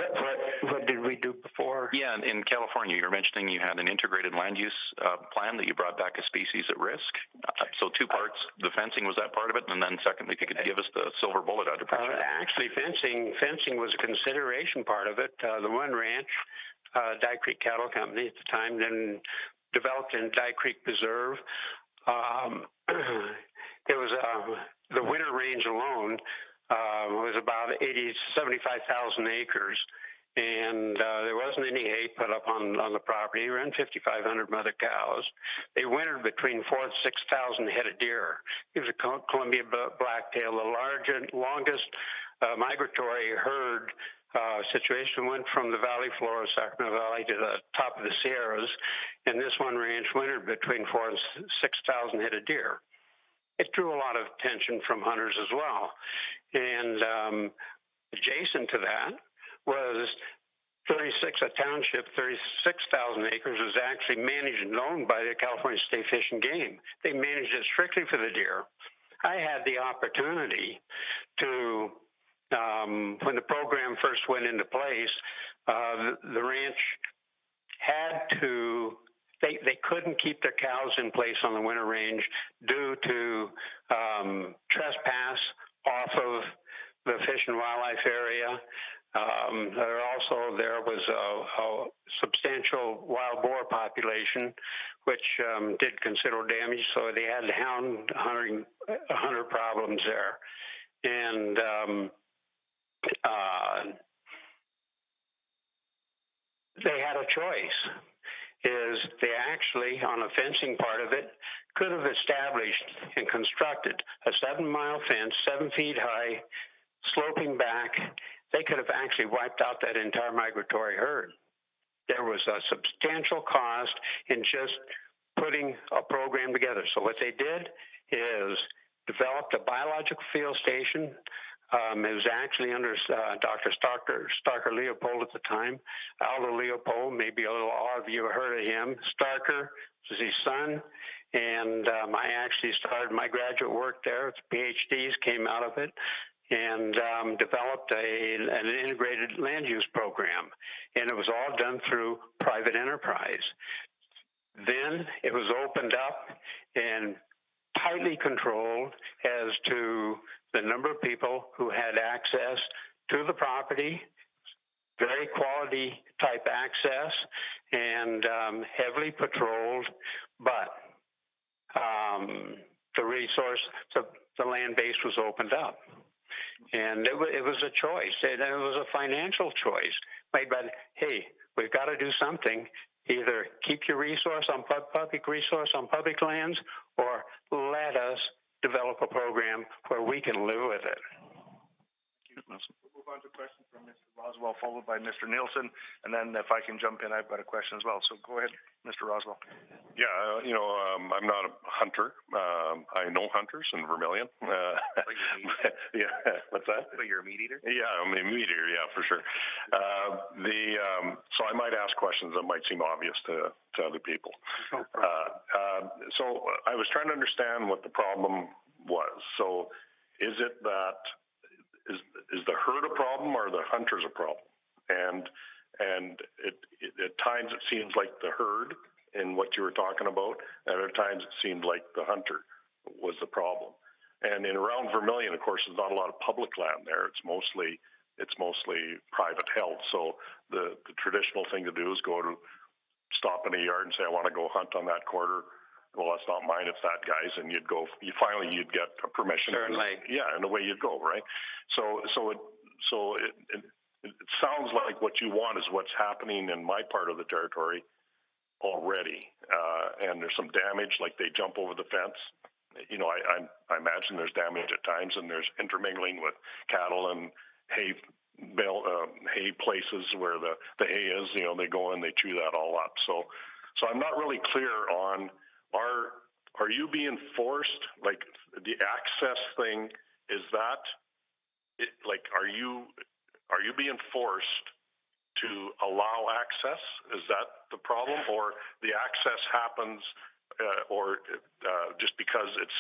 what did we do before? Yeah, in California, you were mentioning you had an integrated land use plan that you brought back a species at risk. So two parts, the fencing, was that part of it? And then secondly, if you could give us the silver bullet, I'd appreciate it. Actually, fencing was a consideration part of it. The one ranch, Dye Creek Cattle Company at the time, then developed in Dye Creek Preserve. It was the winter range alone was about 75,000 acres, and there wasn't any hay put up on the property. Around 5,500 mother cows. They wintered between 4,000 and 6,000 head of deer. It was a Columbia blacktail, the longest migratory herd situation. Went from the valley floor of Sacramento Valley to the top of the Sierras, and this one ranch wintered between 4,000 and 6,000 head of deer. It drew a lot of attention from hunters as well. And adjacent to that was a township, 36,000 acres, was actually managed and owned by the California State Fish and Game. They managed it strictly for the deer. I had the opportunity to, when the program first went into place, the ranch had to, they couldn't keep their cows in place on the winter range due to trespass off of the fish and wildlife area. There was a substantial wild boar population, which did considerable damage, so they had hunter problems there. And they had a choice. They actually, on a fencing part of it, could have established and constructed a 7-mile fence, 7 feet high, sloping back, they could have actually wiped out that entire migratory herd. There was a substantial cost in just putting a program together. So what they did is developed a biological field station. It was actually under Dr. Starker Leopold at the time. Aldo Leopold, maybe a little odd if you have heard of him. Starker was his son, and I actually started my graduate work there. PhDs came out of it, and developed an integrated land use program, and it was all done through private enterprise. Then it was opened up and tightly controlled as to the number of people who had access to the property, very quality type access, and heavily patrolled, but the resource, the land base was opened up. And it was a choice, and it was a financial choice made by, hey, we've got to do something. Either keep your resource on public resource on public lands, or let us develop a program where we can live with it. We'll move on to questions from Mr. Roswell, followed by Mr. Nielsen, and then if I can jump in, I've got a question as well. So go ahead, Mr. Roswell. Yeah, I'm not a hunter. I know hunters in Vermilion. Yeah, what's that? But you're a meat eater? Yeah, I'm a meat eater, yeah, for sure. So I might ask questions that might seem obvious to other people. So I was trying to understand what the problem was. So is it that is the herd a problem or the hunters a problem? And it at times it seems like the herd in what you were talking about, and at times it seemed like the hunter was the problem. And in around Vermilion, of course, there's not a lot of public land there. It's mostly private held. So the traditional thing to do is stop in a yard and say, I want to go hunt on that quarter. Well, that's not mine, it's that guy's, and you'd get a permission. Certainly. And away you'd go, right? So it sounds like what you want is what's happening in my part of the territory already, and there's some damage, like they jump over the fence. I imagine there's damage at times, and there's intermingling with cattle and hay places where the hay is. They go and they chew that all up. So I'm not really clear on. Are you being forced, like the access thing, is that it, like, are you being forced to allow access? Is that the problem, or the access happens just because it's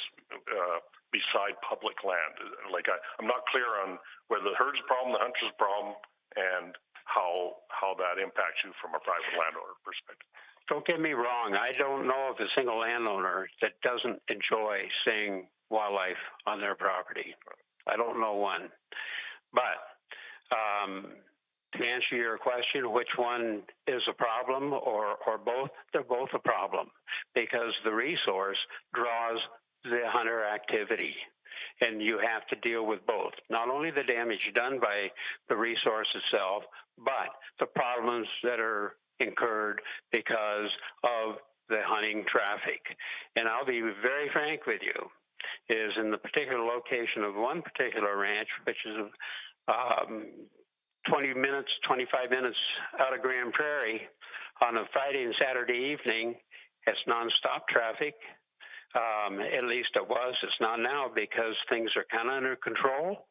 beside public land? Like I'm not clear on whether the herd's a problem, the hunter's a problem, and how that impacts you from a private landowner perspective. Don't get me wrong. I don't know of a single landowner that doesn't enjoy seeing wildlife on their property. I don't know one. But to answer your question, which one is a problem or both? They're both a problem, because the resource draws the hunter activity, and you have to deal with both. Not only the damage done by the resource itself, but the problems that are incurred because of the hunting traffic. And I'll be very frank with you, is in the particular location of one particular ranch, which is 25 minutes out of Grand Prairie, on a Friday and Saturday evening, it's nonstop traffic. At least it was. It's not now, because things are kind of under control.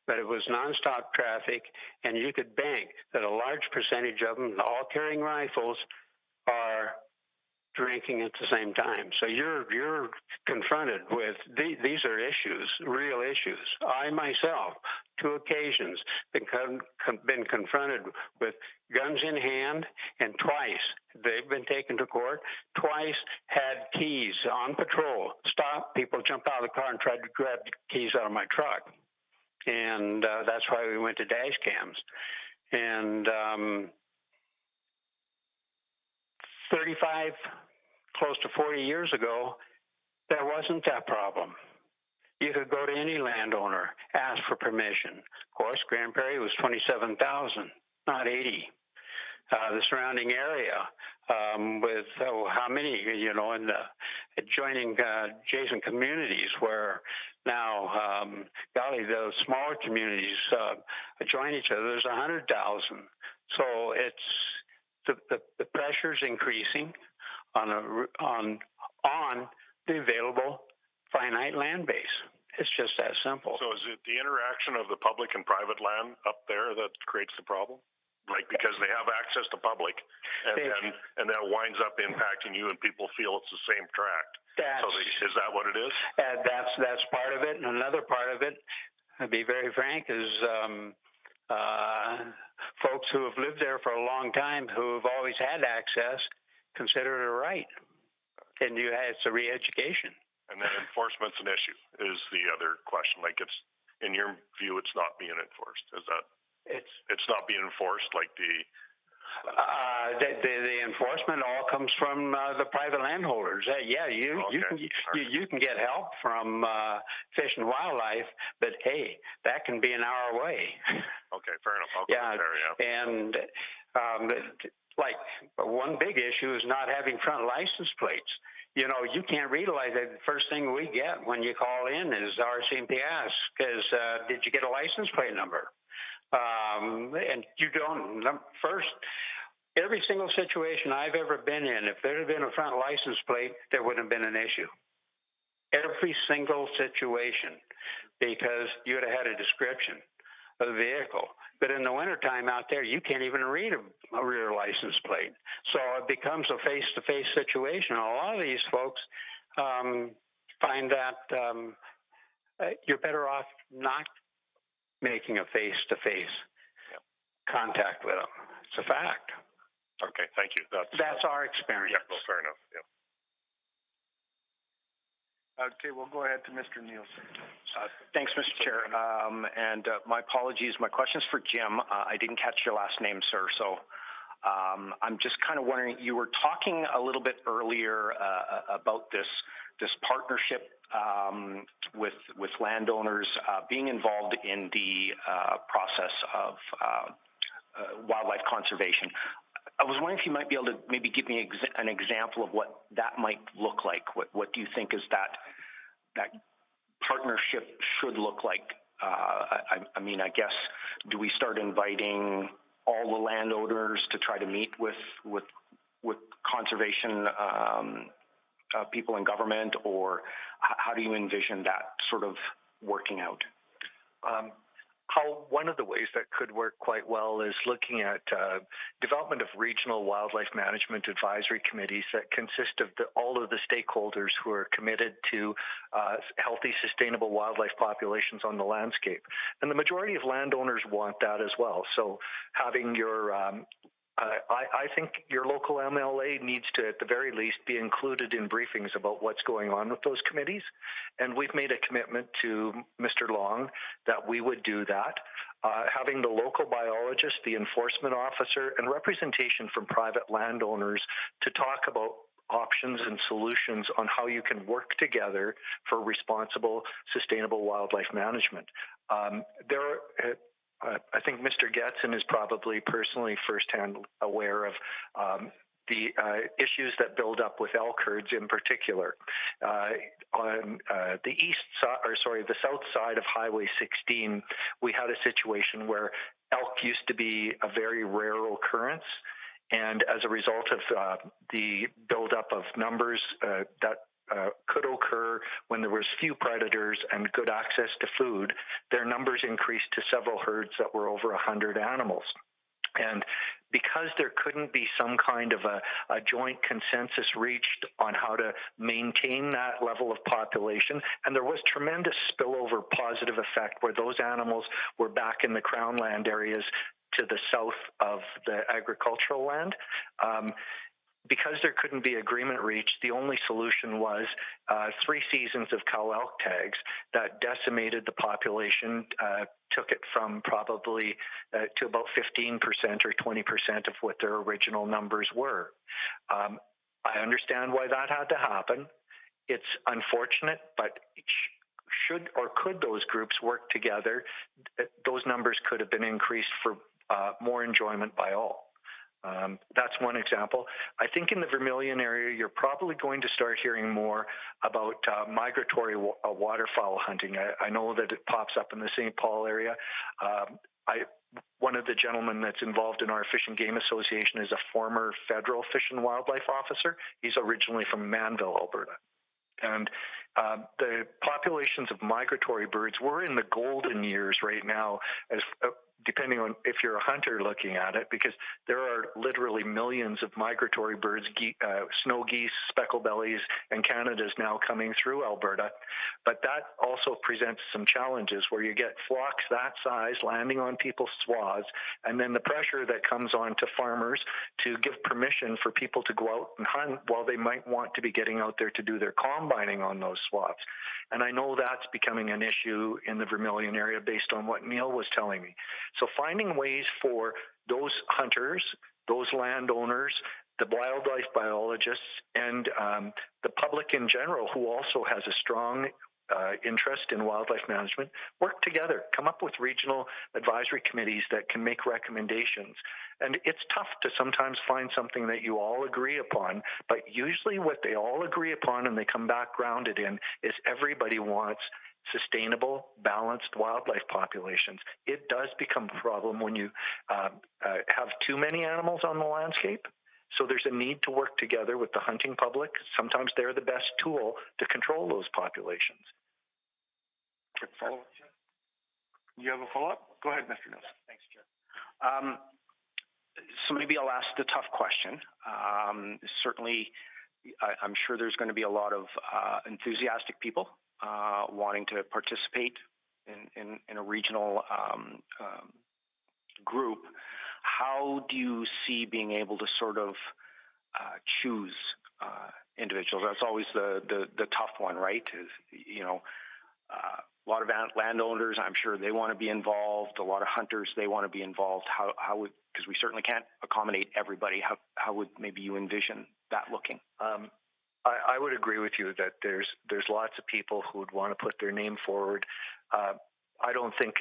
But it was nonstop traffic, and you could bank that a large percentage of them, all carrying rifles, are drinking at the same time. So you're confronted with these are issues, real issues. I myself, 2 occasions, been confronted with guns in hand, and twice they've been taken to court. Twice had keys on patrol. Stop, people jump out of the car and tried to grab the keys out of my truck. And that's why we went to dash cams. And 35, close to 40 years ago, there wasn't that problem. You could go to any landowner, ask for permission. Of course, Grand Prairie was 27,000, not 80. The surrounding area with how many, in the adjoining adjacent communities where Now, golly, those smaller communities join each other. There's 100,000, so it's the pressure's increasing on the available finite land base. It's just that simple. So is it the interaction of the public and private land up there that creates the problem? Like, because they have access to public, and that winds up impacting you, and people feel it's the same tract. Is that what it is? That's part of it, and another part of it, to be very frank, is folks who have lived there for a long time, who have always had access, consider it a right, and it's a re-education. And then enforcement's an issue. Is the other question? Like, it's in your view, it's not being enforced. Is that? It's not being enforced, like the enforcement all comes from the private landholders. You can get help from Fish and Wildlife, but hey, that can be an hour away. Okay, fair enough. And like one big issue is not having front license plates. You know, you can't realize that the first thing we get when you call in is RCMP asks, did you get a license plate number? And you don't. First, every single situation I've ever been in, if there had been a front license plate, there wouldn't have been an issue. Every single situation, because you would have had a description of the vehicle. But in the wintertime out there, you can't even read a rear license plate. So it becomes a face-to-face situation. A lot of these folks find that you're better off not making a face-to-face contact with them. It's a fact. Okay, thank you. That's our experience. Yeah, well, fair enough. Yeah. Okay, we'll go ahead to Mr. Nielsen. Thanks, Mr. Chair. And my apologies. My question's for Jim. I didn't catch your last name, sir. So I'm just kind of wondering, you were talking a little bit earlier about this partnership with landowners being involved in the process of wildlife conservation. I was wondering if you might be able to maybe give me an example of what that might look like. What do you think is that partnership should look like? I mean, I guess, do we start inviting all the landowners to try to meet with conservation people in government, or how do you envision that sort of working out? One of the ways that could work quite well is looking at development of regional wildlife management advisory committees that consist of all of the stakeholders who are committed to healthy, sustainable wildlife populations on the landscape. And the majority of landowners want that as well. So having your I think your local MLA needs to, at the very least, be included in briefings about what's going on with those committees. And we've made a commitment to Mr. Long that we would do that. Having the local biologist, the enforcement officer, and representation from private landowners to talk about options and solutions on how you can work together for responsible, sustainable wildlife management. I think Mr. Edson is probably personally firsthand aware of the issues that build up with elk herds in particular. On the south side of Highway 16, we had a situation where elk used to be a very rare occurrence. And as a result of the buildup of numbers that could occur when there was few predators and good access to food, their numbers increased to several herds that were over 100 animals. And because there couldn't be some kind of a joint consensus reached on how to maintain that level of population, and there was tremendous spillover positive effect where those animals were back in the Crown land areas to the south of the agricultural land. Because there couldn't be agreement reached, the only solution was 3 seasons of cow elk tags that decimated the population, took it from probably to about 15% or 20% of what their original numbers were. I understand why that had to happen. It's unfortunate, but should or could those groups work together, those numbers could have been increased for more enjoyment by all. That's one example. I think in the Vermilion area, you're probably going to start hearing more about migratory waterfowl hunting. I know that it pops up in the St. Paul area. One of the gentlemen that's involved in our Fish and Game Association is a former federal fish and wildlife officer. He's originally from Manville, Alberta. And the populations of migratory birds, we're in the golden years right now, as depending on if you're a hunter looking at it, because there are literally millions of migratory birds, snow geese, speckled bellies, and Canada's now coming through Alberta. But that also presents some challenges where you get flocks that size landing on people's swaths, and then the pressure that comes on to farmers to give permission for people to go out and hunt while they might want to be getting out there to do their combining on those swaths. And I know that's becoming an issue in the Vermilion area based on what Neil was telling me. So finding ways for those hunters, those landowners, the wildlife biologists, and the public in general, who also has a strong interest in wildlife management, work together, come up with regional advisory committees that can make recommendations. And it's tough to sometimes find something that you all agree upon, but usually what they all agree upon and they come back grounded in is everybody wants sustainable, balanced wildlife populations. It does become a problem when you have too many animals on the landscape. So there's a need to work together with the hunting public. Sometimes they're the best tool to control those populations. Quick follow-up. You have a follow-up? Go ahead, Mr. Nielsen. Thanks, Chair. So maybe I'll ask the tough question. Certainly, I'm sure there's going to be a lot of enthusiastic people wanting to participate in a regional group. How do you see being able to sort of choose individuals? That's always the tough one, right? A lot of landowners, I'm sure they want to be involved. A lot of hunters, they want to be involved. How would, because we certainly can't accommodate everybody, how would maybe you envision that looking? I would agree with you that there's lots of people who would want to put their name forward. I don't think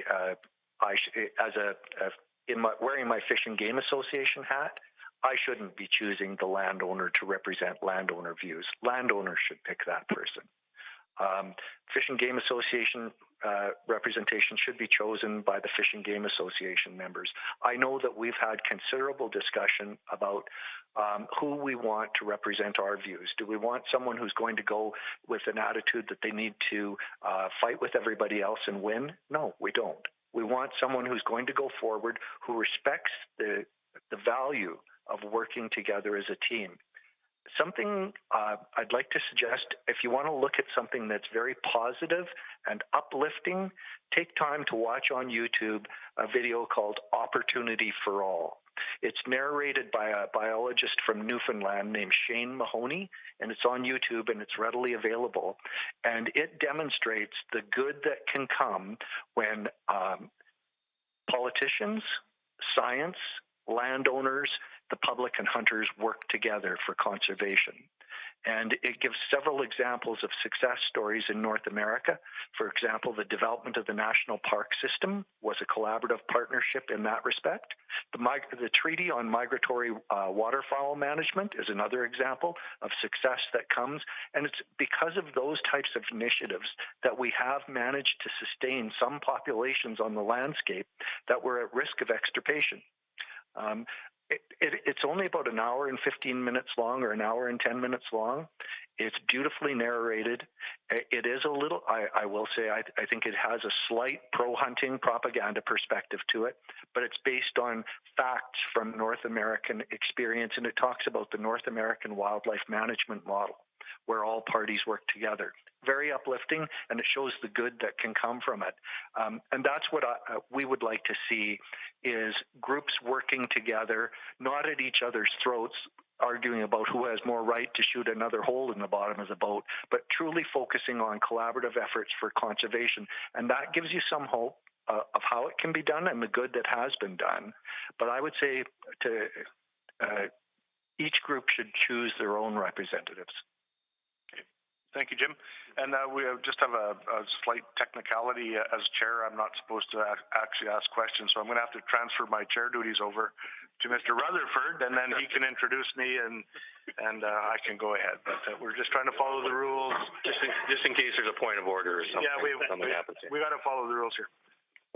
wearing my Fish and Game Association hat, I shouldn't be choosing the landowner to represent landowner views. Landowners should pick that person. Fish and Game Association representation should be chosen by the Fish and Game Association members. I know that we've had considerable discussion about who we want to represent our views. Do we want someone who's going to go with an attitude that they need to fight with everybody else and win? No, we don't. We want someone who's going to go forward, who respects the value of working together as a team. Something I'd like to suggest, if you want to look at something that's very positive and uplifting, take time to watch on YouTube a video called Opportunity for All. It's narrated by a biologist from Newfoundland named Shane Mahoney, and it's on YouTube and it's readily available. And it demonstrates the good that can come when politicians, science, landowners, the public and hunters work together for conservation. And it gives several examples of success stories in North America. For example, the development of the National Park System was a collaborative partnership in that respect. The Treaty on Migratory Waterfowl Management is another example of success that comes. And it's because of those types of initiatives that we have managed to sustain some populations on the landscape that were at risk of extirpation. It's only about an hour and 15 minutes long, or an hour and 10 minutes long. It's beautifully narrated. It is a little, I will say, I think it has a slight pro-hunting propaganda perspective to it, but it's based on facts from North American experience, and it talks about the North American wildlife management model, where all parties work together. Very uplifting, and it shows the good that can come from it. And that's what we would like to see, is groups working together, not at each other's throats, arguing about who has more right to shoot another hole in the bottom of the boat, but truly focusing on collaborative efforts for conservation. And that gives you some hope of how it can be done and the good that has been done. But I would say each group should choose their own representatives. Thank you, Jim. And we just have a slight technicality. As chair, I'm not supposed to actually ask questions, so I'm going to have to transfer my chair duties over to Mr. Rutherford, and then he can introduce me, and I can go ahead. But we're just trying to follow the rules. Just in case there's a point of order or something. Yeah, something happens here. We got to follow the rules here.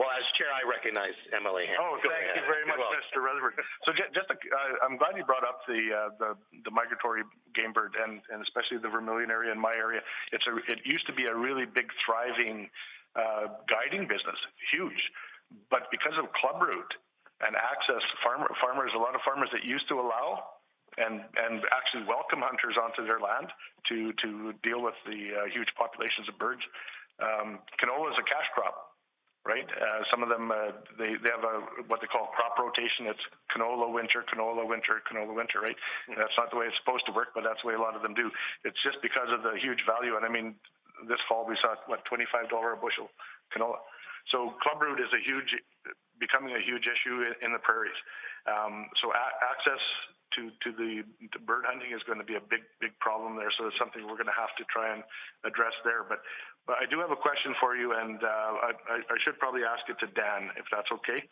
Well, as chair, I recognize MLA Hanson. Oh, thank you very much, Mr. Rutherford. So I'm glad you brought up the migratory game bird and especially the Vermilion area in my area. It used to be a really big, thriving guiding business, huge. But because of club route and access, farmers, a lot of farmers that used to allow and actually welcome hunters onto their land to deal with the huge populations of birds. Canola is a cash crop. Right. Some of them they have what they call crop rotation. It's canola winter, canola winter, canola winter. Right. And that's not the way it's supposed to work, but that's the way a lot of them do. It's just because of the huge value. And I mean, this fall we saw $25 a bushel canola. So club root is becoming a huge issue in the prairies. So access to the bird hunting is going to be a big problem there. So it's something we're going to have to try and address there. But I do have a question for you, and I should probably ask it to Dan, if that's okay.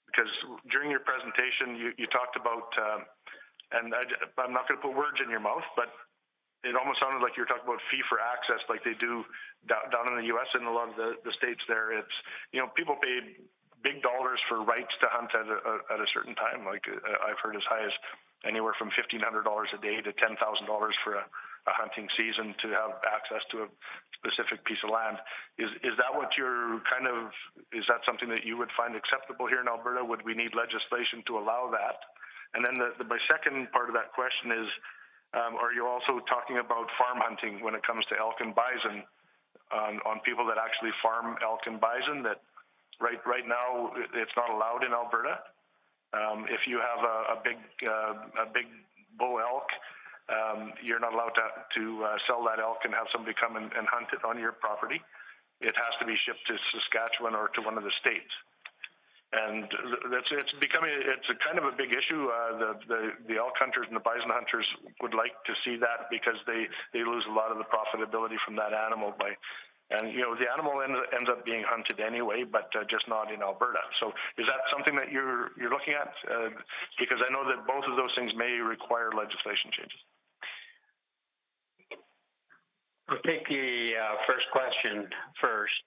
Because during your presentation, you talked about, and I'm not going to put words in your mouth, but it almost sounded like you were talking about fee for access, like they do down in the U.S. and a lot of the states there. It's, people pay big dollars for rights to hunt at a certain time. Like I've heard as high as anywhere from $1,500 a day to $10,000 for a hunting season to have access to a specific piece of land. Is that what is that something that you would find acceptable here in Alberta? Would we need legislation to allow that? And then my second part of that question is, are you also talking about farm hunting when it comes to elk and bison on people that actually farm elk and bison? That right now it's not allowed in Alberta. If you have a big bull elk, you're not allowed to sell that elk and have somebody come and hunt it on your property. It has to be shipped to Saskatchewan or to one of the states. And it's a kind of a big issue. The elk hunters and the bison hunters would like to see that because they lose a lot of the profitability from that animal and the animal ends up being hunted anyway, but just not in Alberta. So is that something that you're looking at? Because I know that both of those things may require legislation changes. I'll take the first question first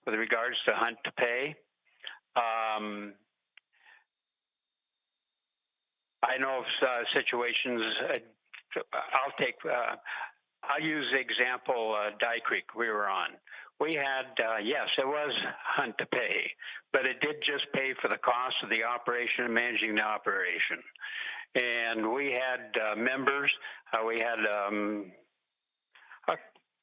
with regards to hunt to pay. I know of situations. I'll use the example Dye Creek we were on. We had, yes, it was hunt to pay, but it did just pay for the cost of the operation and managing the operation. And we had members. We had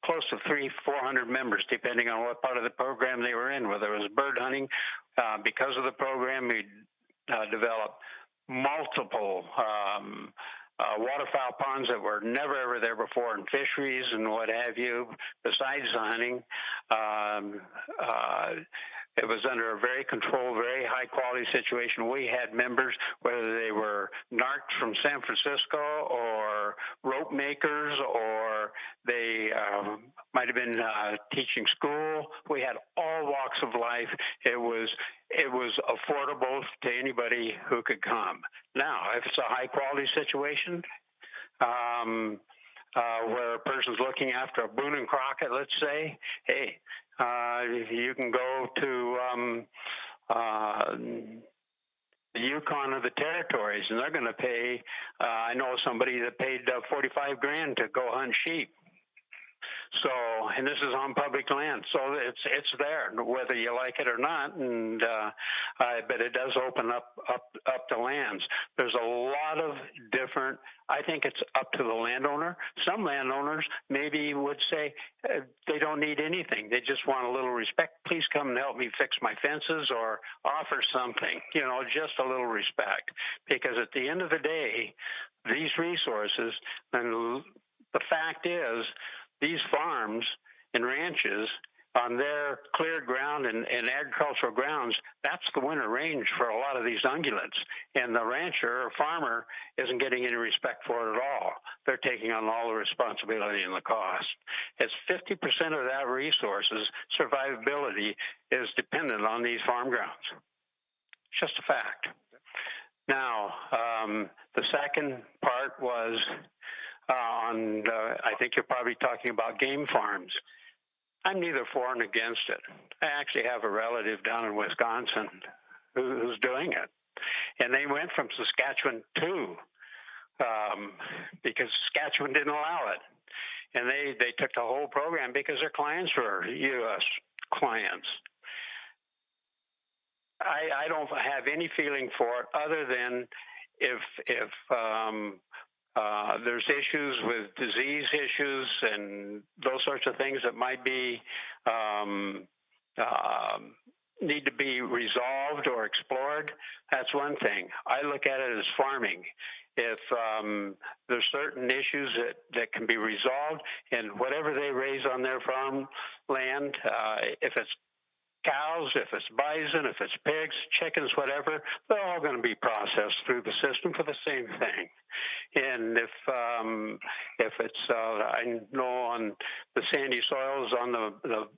close to 300-400 members, depending on what part of the program they were in, whether it was bird hunting. Because of the program, we developed multiple waterfowl ponds that were never ever there before, and fisheries and what have you. Besides the hunting, it was under a very controlled, very high quality situation. We had members, whether they were narcs from San Francisco or rope makers, or they might have been teaching school. We had all walks of life. It was affordable to anybody who could come. Now, if it's a high quality situation, where a person's looking after a Boone and Crockett, let's say, hey, you can go to the Yukon or the Territories, and they're going to pay. I know somebody that paid $45,000 to go hunt sheep. So, and this is on public land, so it's there, whether you like it or not. And but it does open up the lands. There's a lot of different. I think it's up to the landowner. Some landowners maybe would say they don't need anything. They just want a little respect. Please come and help me fix my fences, or offer something. Just a little respect. Because at the end of the day, these resources, and the fact is, these farms and ranches on their cleared ground and agricultural grounds, that's the winter range for a lot of these ungulates. And the rancher or farmer isn't getting any respect for it at all. They're taking on all the responsibility and the cost. It's 50% of that resource's survivability is dependent on these farm grounds. It's just a fact. Now, the second part was I think you're probably talking about game farms. I'm neither for nor against it. I actually have a relative down in Wisconsin who's doing it. And they went from Saskatchewan to, because Saskatchewan didn't allow it. And they took the whole program because their clients were U.S. clients. I don't have any feeling for it other than if there's issues with disease issues and those sorts of things that might be need to be resolved or explored. That's one thing. I look at it as farming. If there's certain issues that can be resolved, and whatever they raise on their farm land, if it's cows, if it's bison, if it's pigs, chickens, whatever, they're all going to be processed through the system for the same thing. And if it's, I know on the sandy soils on the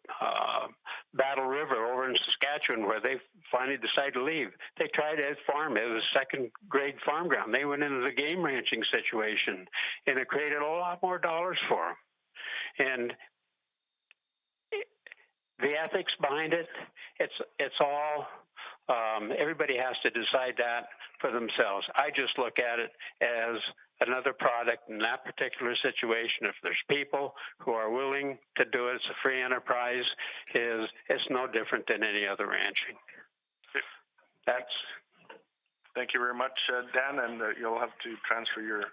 Battle River over in Saskatchewan where they finally decided to leave, they tried to farm. It was second-grade farm ground. They went into the game ranching situation, and it created a lot more dollars for them. And the ethics behind it, it's all, everybody has to decide that for themselves. I just look at it as another product in that particular situation. If there's people who are willing to do it, it's a free enterprise, it's no different than any other ranching. Thank you very much, Dan, and you'll have to transfer your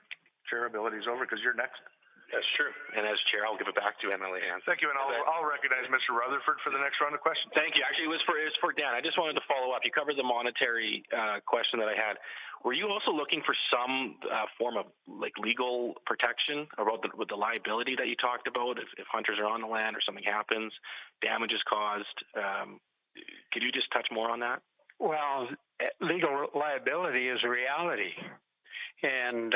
chair abilities over because you're next. That's true. And as chair, I'll give it back to MLA Hanson. Thank you, and I'll recognize Mr. Rutherford for the next round of questions. Thank you. Actually, it was for Dan. I just wanted to follow up. You covered the monetary question that I had. Were you also looking for some form of like legal protection about with the liability that you talked about? If hunters are on the land or something happens, damage is caused. Could you just touch more on that? Well, legal liability is a reality, and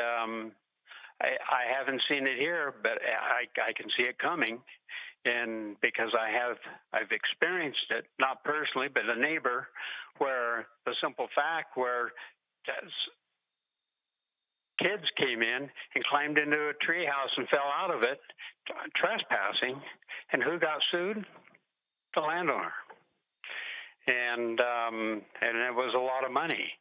I haven't seen it here, but I can see it coming, and because I've experienced it, not personally, but a neighbor, where the simple fact where kids came in and climbed into a tree house and fell out of it, trespassing, and who got sued? The landowner, and it was a lot of money.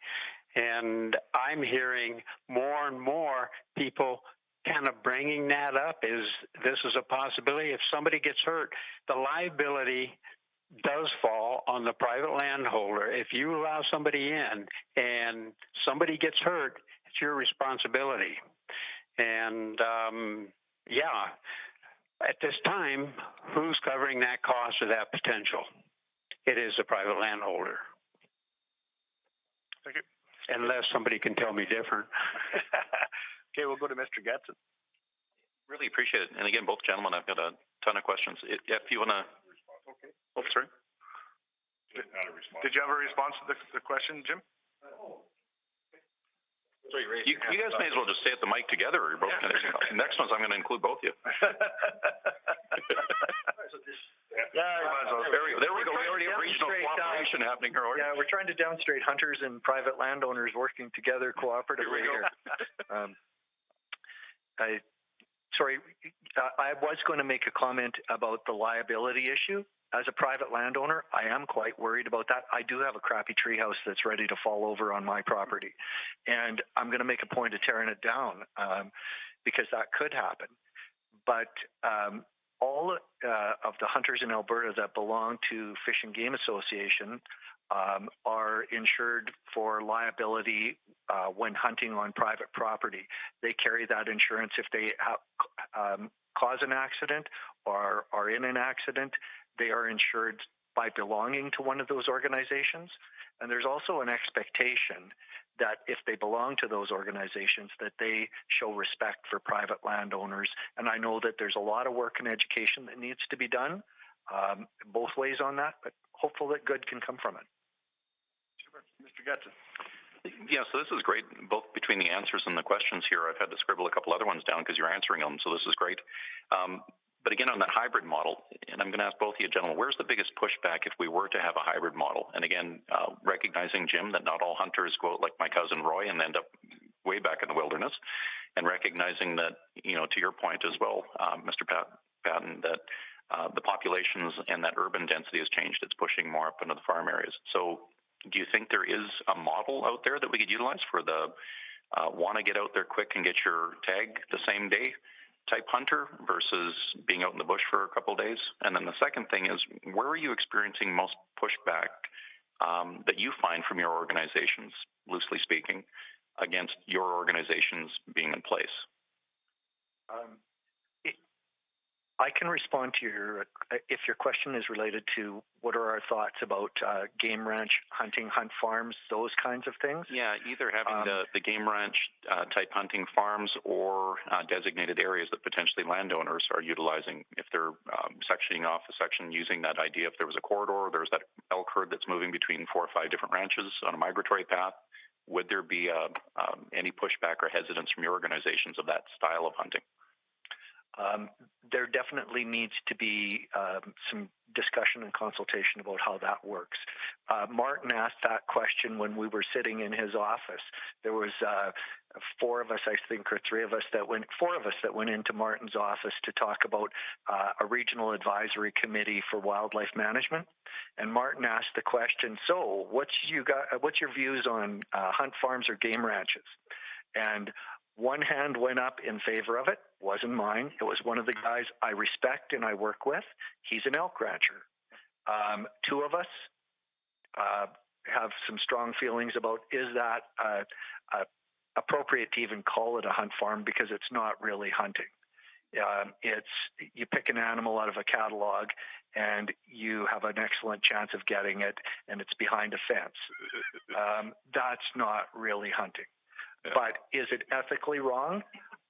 And I'm hearing more and more people kind of bringing that up is this is a possibility. If somebody gets hurt, the liability does fall on the private landholder. If you allow somebody in and somebody gets hurt, it's your responsibility. And at this time, who's covering that cost or that potential? It is the private landholder. Thank you. Unless somebody can tell me different. Okay, we'll go to Mr. Getson. Really appreciate it. And again, both gentlemen, I've got a ton of questions. If you want to... Okay. Oh, sorry. Did you have a response to the question, Jim? You guys may as well just stay at the mic together. Or both next one's I'm going to include both of you. There we go. We already have regional cooperation happening here. Yeah, we're trying to demonstrate hunters and private landowners working together cooperatively here. I was going to make a comment about the liability issue. As a private landowner, I am quite worried about that. I do have a crappy treehouse that's ready to fall over on my property, and I'm going to make a point of tearing it down because that could happen. But all of the hunters in Alberta that belong to Fish and Game Association are insured for liability when hunting on private property. They carry that insurance if they cause an accident or are in an accident. They are insured by belonging to one of those organizations. And there's also an expectation that if they belong to those organizations, that they show respect for private landowners. And I know that there's a lot of work and education that needs to be done, both ways on that, but hopeful that good can come from it. Mr. Getson. Yeah, so this is great, both between the answers and the questions here. I've had to scribble a couple other ones down because you're answering them, so this is great. But again, on that hybrid model, and I'm going to ask both of you gentlemen, where's the biggest pushback if we were to have a hybrid model? And again, recognizing, Jim, that not all hunters go out like my cousin Roy and end up way back in the wilderness, and recognizing that, to your point as well, Mr. Patton, that the populations and that urban density has changed. It's pushing more up into the farm areas. So do you think there is a model out there that we could utilize for the want to get out there quick and get your tag the same day type hunter versus being out in the bush for a couple of days? And then the second thing is, where are you experiencing most pushback that you find from your organizations, loosely speaking, against your organizations being in place? I can respond to if your question is related to what are our thoughts about game ranch hunting, hunt farms, those kinds of things. Yeah, either having the game ranch type hunting farms or designated areas that potentially landowners are utilizing if they're sectioning off a section using that idea. If there was a corridor, there's that elk herd that's moving between 4 or 5 different ranches on a migratory path. Would there be any pushback or hesitance from your organizations of that style of hunting? There definitely needs to be some discussion and consultation about how that works. Martin asked that question when we were sitting in his office. There was 4 of us, I think, or 3 of us that went, 4 of us that went into Martin's office to talk about a regional advisory committee for wildlife management. And Martin asked the question, so what's your views on hunt farms or game ranches? And one hand went up in favor of it. Wasn't mine. It was one of the guys I respect and I work with. He's an elk rancher. 2 of us have some strong feelings about, is that appropriate to even call it a hunt farm, because it's not really hunting. You pick an animal out of a catalog and you have an excellent chance of getting it, and it's behind a fence. That's not really hunting. Yeah. But is it ethically wrong?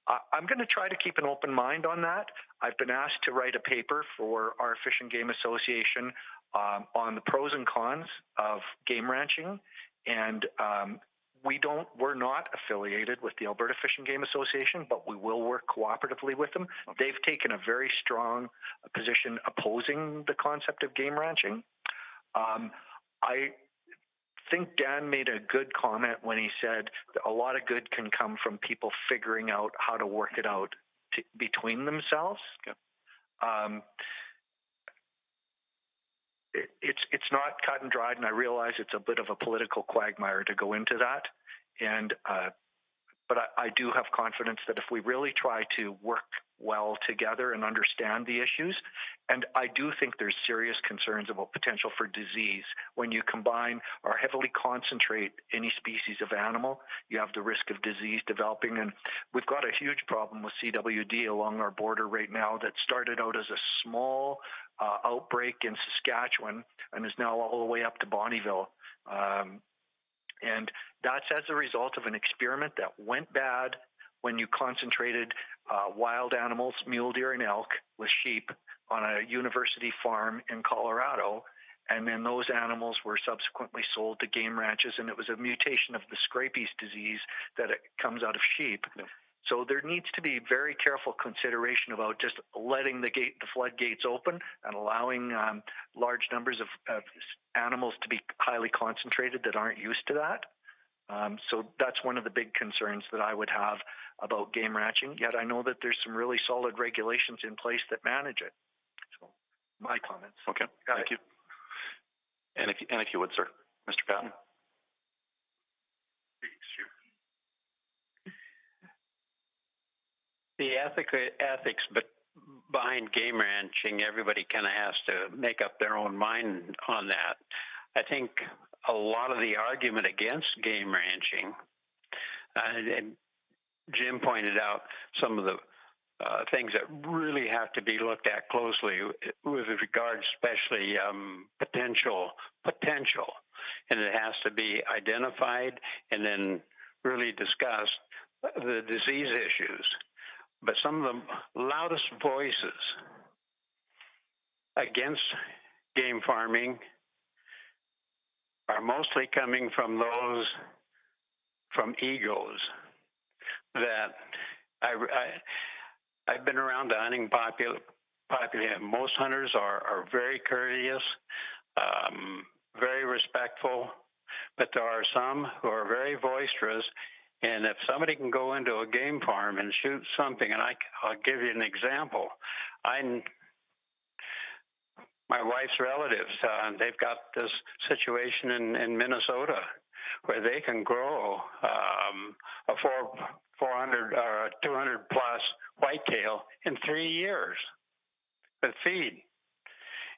I'm going to try to keep an open mind on that. I've been asked to write a paper for our Fish and Game Association on the pros and cons of game ranching, and we're not affiliated with the Alberta Fish and Game Association, but we will work cooperatively with them. They've taken a very strong position opposing the concept of game ranching. I think Dan made a good comment when he said that a lot of good can come from people figuring out how to work it out between themselves. Okay. It's not cut and dried, and I realize it's a bit of a political quagmire to go into that. But I do have confidence that if we really try to work well together and understand the issues, and I do think there's serious concerns about potential for disease. When you combine or heavily concentrate any species of animal, you have the risk of disease developing. And we've got a huge problem with CWD along our border right now that started out as a small outbreak in Saskatchewan and is now all the way up to Bonnyville. And that's as a result of an experiment that went bad when you concentrated wild animals, mule deer and elk, with sheep on a university farm in Colorado. And then those animals were subsequently sold to game ranches, and it was a mutation of the scabies disease that it comes out of sheep. Yeah. So there needs to be very careful consideration about just letting the floodgates open and allowing large numbers of animals to be highly concentrated that aren't used to that. So that's one of the big concerns that I would have about game ranching. Yet I know that there's some really solid regulations in place that manage it. So my comments. Okay, thank you. And if you would, sir, Mr. Patton. The ethics, but behind game ranching, everybody kind of has to make up their own mind on that. I think a lot of the argument against game ranching, and Jim pointed out some of the things that really have to be looked at closely with regard, especially potential, and it has to be identified and then really discussed, the disease issues. But some of the loudest voices against game farming are mostly coming from those from egos that I've been around the hunting population. Most hunters are very courteous, very respectful, but there are some who are very boisterous. And if somebody can go into a game farm and shoot something, and I'll give you an example. My wife's relatives, they've got this situation in Minnesota where they can grow a 400 or 200 plus whitetail in 3 years with feed.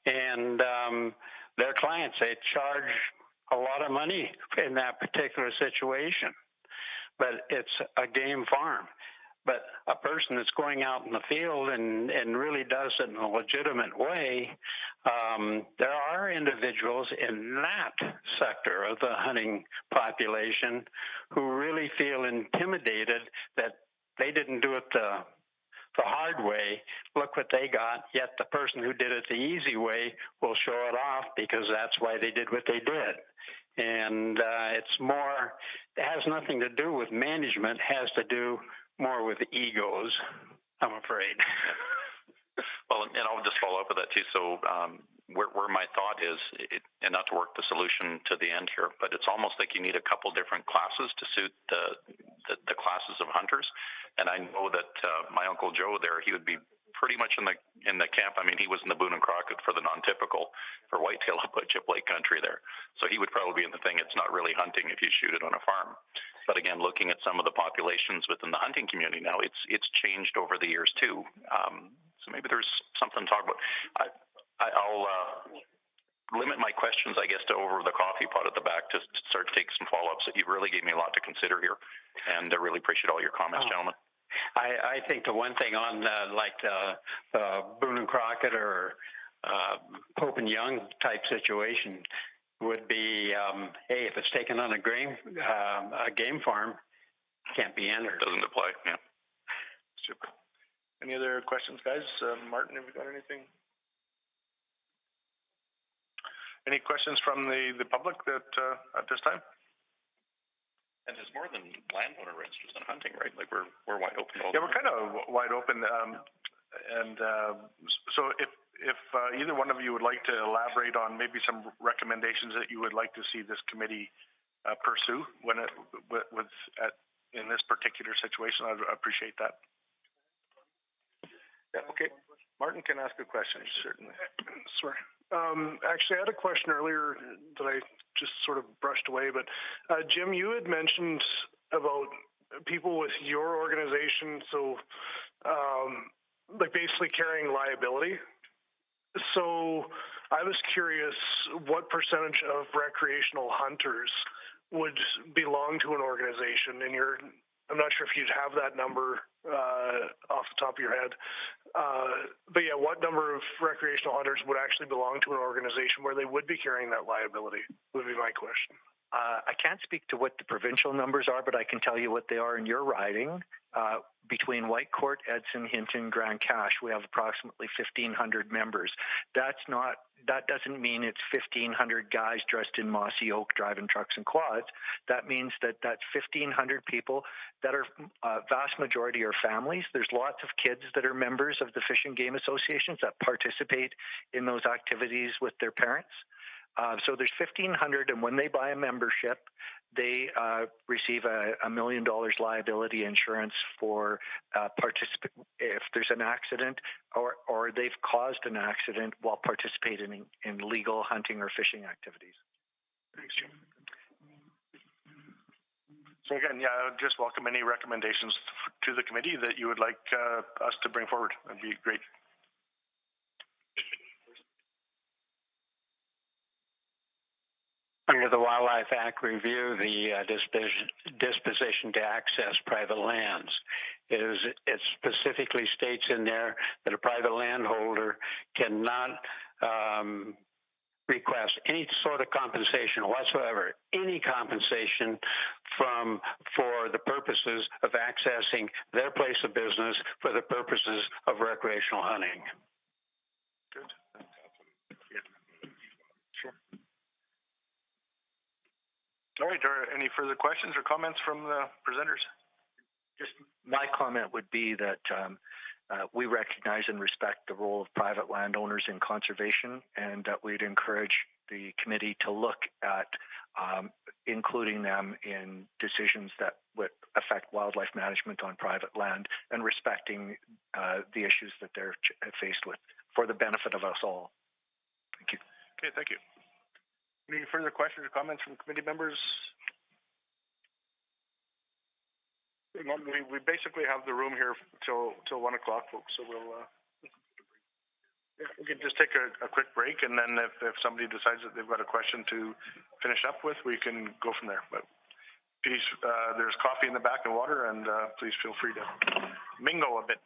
And their clients, they charge a lot of money in that particular situation. But it's a game farm. But a person that's going out in the field and really does it in a legitimate way, there are individuals in that sector of the hunting population who really feel intimidated that they didn't do it the hard way. Look what they got, yet the person who did it the easy way will show it off because that's why they did what they did. And it's more, it has nothing to do with management, has to do more with egos, I'm afraid. Well, and I'll just follow up with that too. So where my thought is, and not to work the solution to the end here, but it's almost like you need a couple different classes to suit the classes of hunters. And I know that my Uncle Joe there, he would be pretty much in the camp. I mean, he was in the Boone and Crockett for the non-typical for whitetail up at Chip Lake country there. So he would probably be in the thing. It's not really hunting if you shoot it on a farm. But again, looking at some of the populations within the hunting community now, it's changed over the years too. So maybe there's something to talk about. I'll limit my questions, I guess, to over the coffee pot at the back to start to take some follow-ups. You really gave me a lot to consider here, and I really appreciate all your comments, gentlemen. I think the one thing on like Boone and Crockett or Pope and Young type situation would be, hey, if it's taken on a game farm, can't be entered. Doesn't apply. Yeah. Super. Any other questions, guys? Martin, have you got anything? Any questions from the public that at this time? And there's more than landowner registers than hunting, right? Like we're wide open. Yeah, we're kind of wide open. So if either one of you would like to elaborate on maybe some recommendations that you would like to see this committee pursue when in this particular situation, I'd appreciate that. Yeah, okay. Martin can ask a question, certainly. Sorry. Actually, I had a question earlier that I just sort of brushed away, but Jim, you had mentioned about people with your organization, so like basically carrying liability. So I was curious what percentage of recreational hunters would belong to an organization, and I'm not sure if you'd have that number off the top of your head. But yeah, what number of recreational hunters would actually belong to an organization where they would be carrying that liability would be my question. I can't speak to what the provincial numbers are, but I can tell you what they are in your riding. Between Whitecourt, Edson, Hinton, Grand Cache, we have approximately 1,500 members. That doesn't mean it's 1,500 guys dressed in mossy oak driving trucks and quads. That means that's 1,500 people that are vast majority are families. There's lots of kids that are members of the Fish and Game Associations that participate in those activities with their parents. So there's 1,500, and when they buy a membership, they receive $1 million liability insurance for if there's an accident or they've caused an accident while participating in legal hunting or fishing activities. Thanks, Jim. So again, yeah, I would just welcome any recommendations to the committee that you would like us to bring forward. That'd be great. Under the Wildlife Act review, the disposition to access private lands it specifically states in there that a private landholder cannot request any sort of compensation whatsoever, any compensation for the purposes of accessing their place of business for the purposes of recreational hunting. Good. All right. Are any further questions or comments from the presenters? Just my comment would be that we recognize and respect the role of private landowners in conservation, and that we'd encourage the committee to look at including them in decisions that would affect wildlife management on private land, and respecting the issues that they're faced with for the benefit of us all. Thank you. Okay, thank you. Any further questions or comments from committee members? We basically have the room here till 1 o'clock, folks. So we can just take a quick break, and then if somebody decides that they've got a question to finish up with, we can go from there. But please, there's coffee in the back and water, and please feel free to mingle a bit.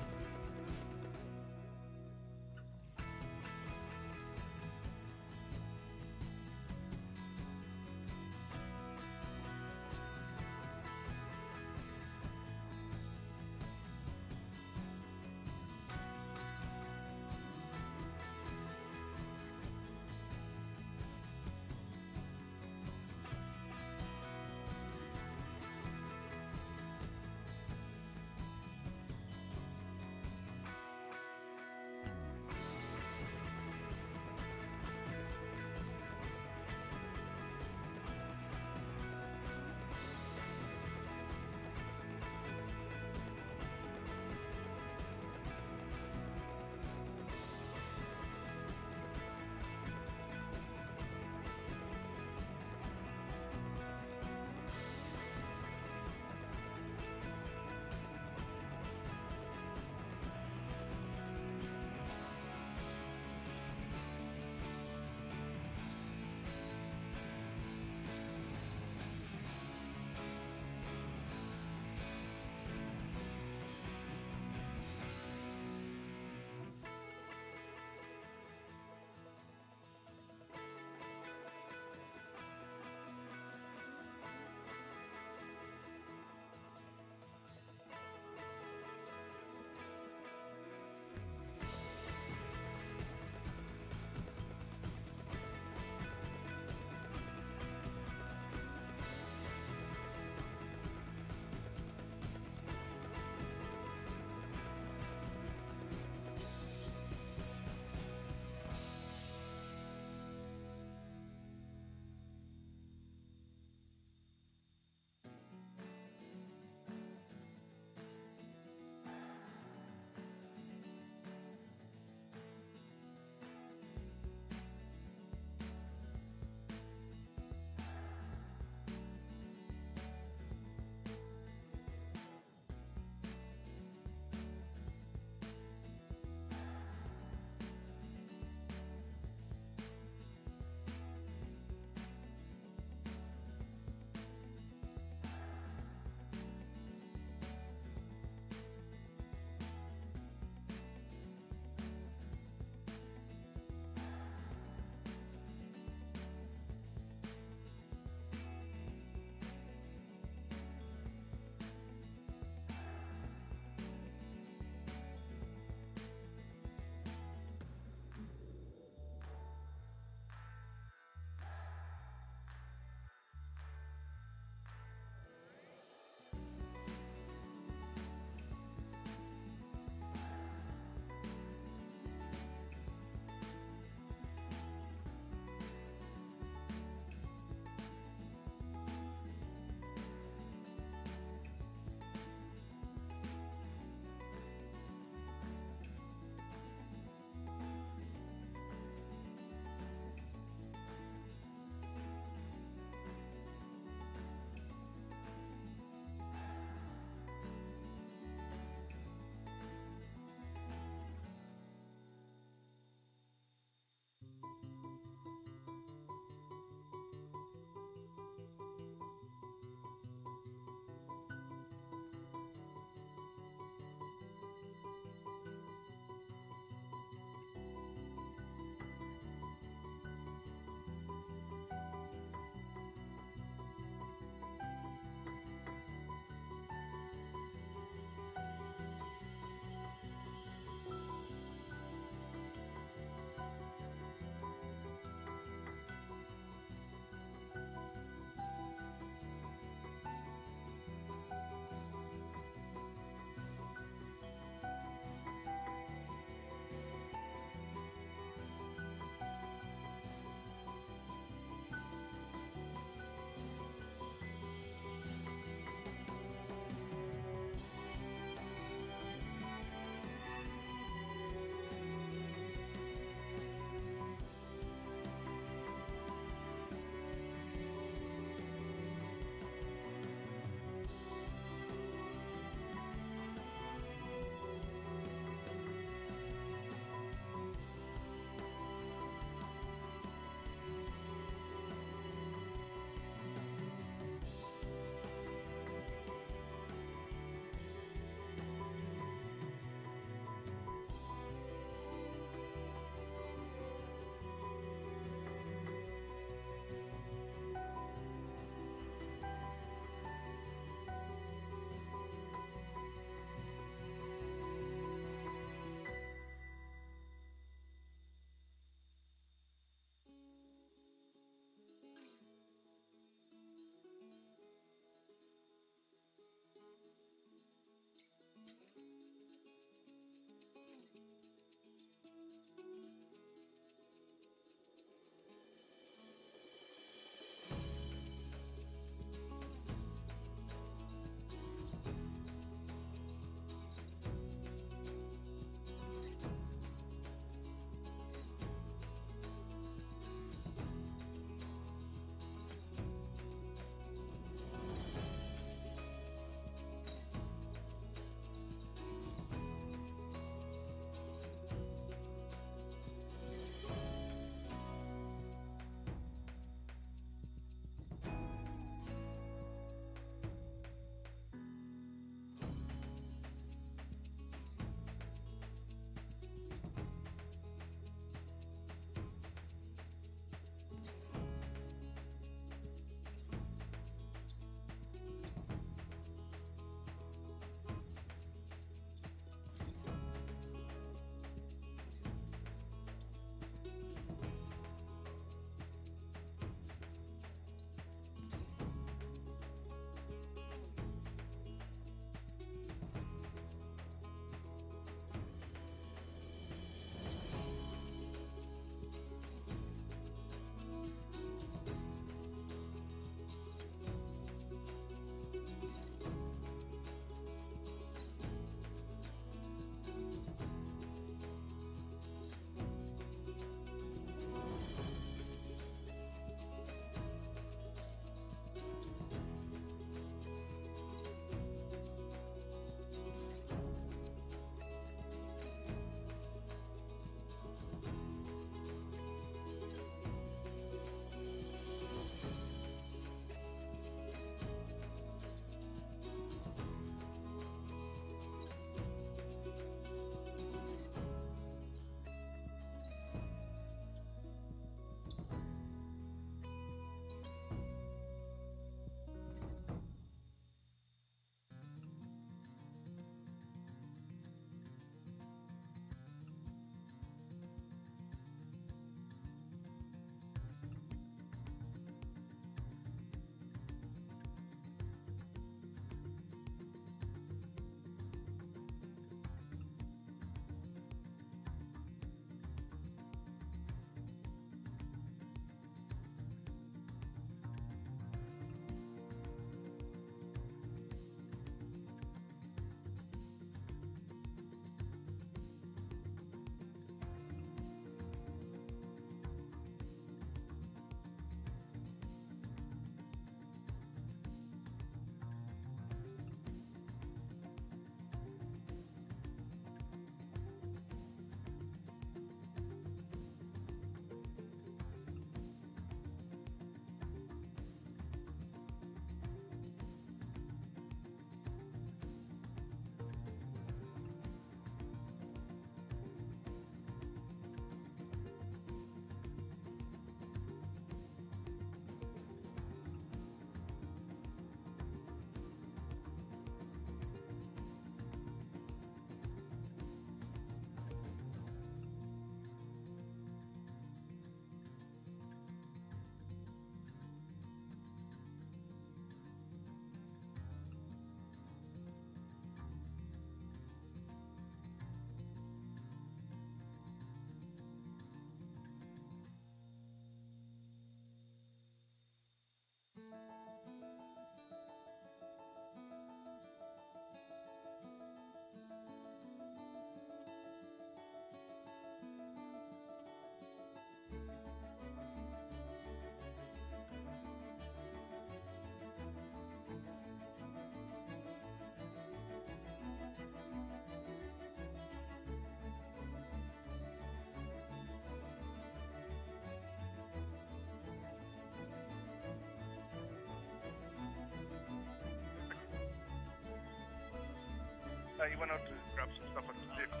He went out to grab some stuff on his vehicle.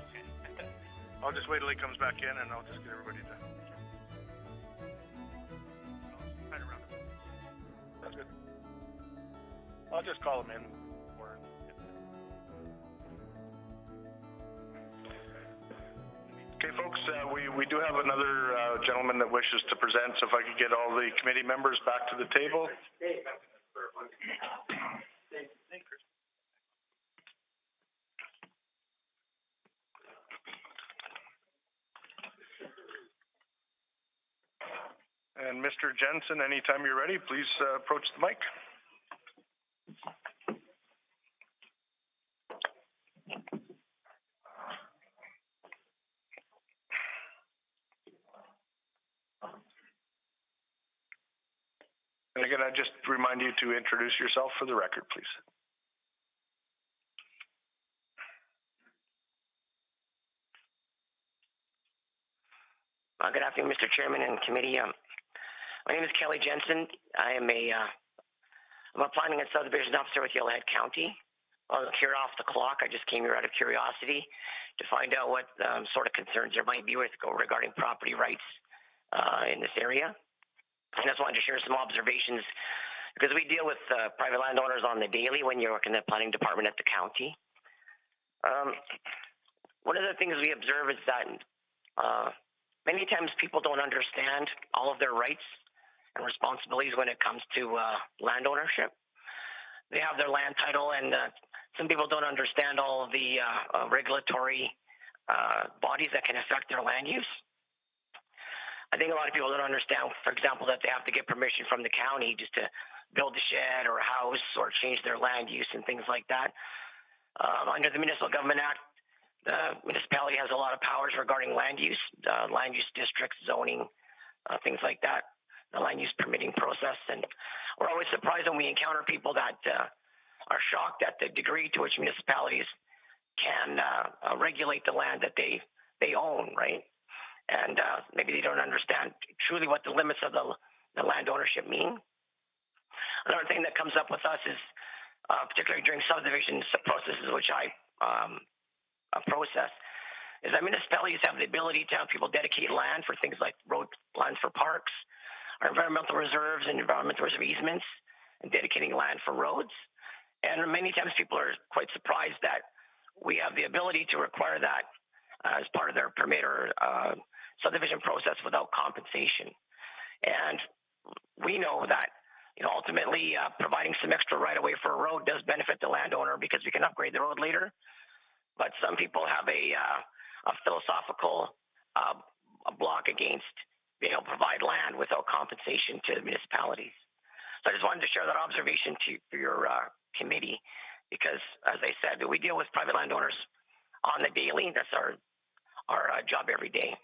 I'll just wait till he comes back in, and I'll just get everybody to. Right around him. That's good. I'll just call him in. Or. Okay, folks, we do have another gentleman that wishes to present, so if I could get all the committee members back to the table. And Mr. Jensen, anytime you're ready, please approach the mic. And again, I just remind you to introduce yourself for the record, please. Good afternoon, Mr. Chairman and committee. My name is Kelly Jensen. I'm a planning and subdivision officer with Yellowhead County. Well, here off the clock, I just came here out of curiosity to find out what sort of concerns there might be regarding property rights in this area. I just wanted to share some observations because we deal with private landowners on the daily when you work in the planning department at the county. One of the things we observe is that many times people don't understand all of their rights and responsibilities when it comes to land ownership. They have their land title, and some people don't understand all of the regulatory bodies that can affect their land use. I think a lot of people don't understand, for example, that they have to get permission from the county just to build a shed or a house or change their land use and things like that. Under the Municipal Government Act, the municipality has a lot of powers regarding land use districts, zoning, things like that, the land use permitting process. And we're always surprised when we encounter people that are shocked at the degree to which municipalities can regulate the land that they own, right? And maybe they don't understand truly what the limits of the land ownership mean. Another thing that comes up with us is, particularly during subdivision processes, which I process, is that municipalities have the ability to have people dedicate land for things like road lands for parks, or environmental reserves and environmental reserve easements, and dedicating land for roads. And many times people are quite surprised that we have the ability to require that as part of their permit or subdivision process without compensation. And we know that ultimately providing some extra right-of-way for a road does benefit the landowner because we can upgrade the road later. But some people have a philosophical block against being able to provide land without compensation to the municipalities. So I just wanted to share that observation for your committee because, as I said, we deal with private landowners on the daily. That's our job every day.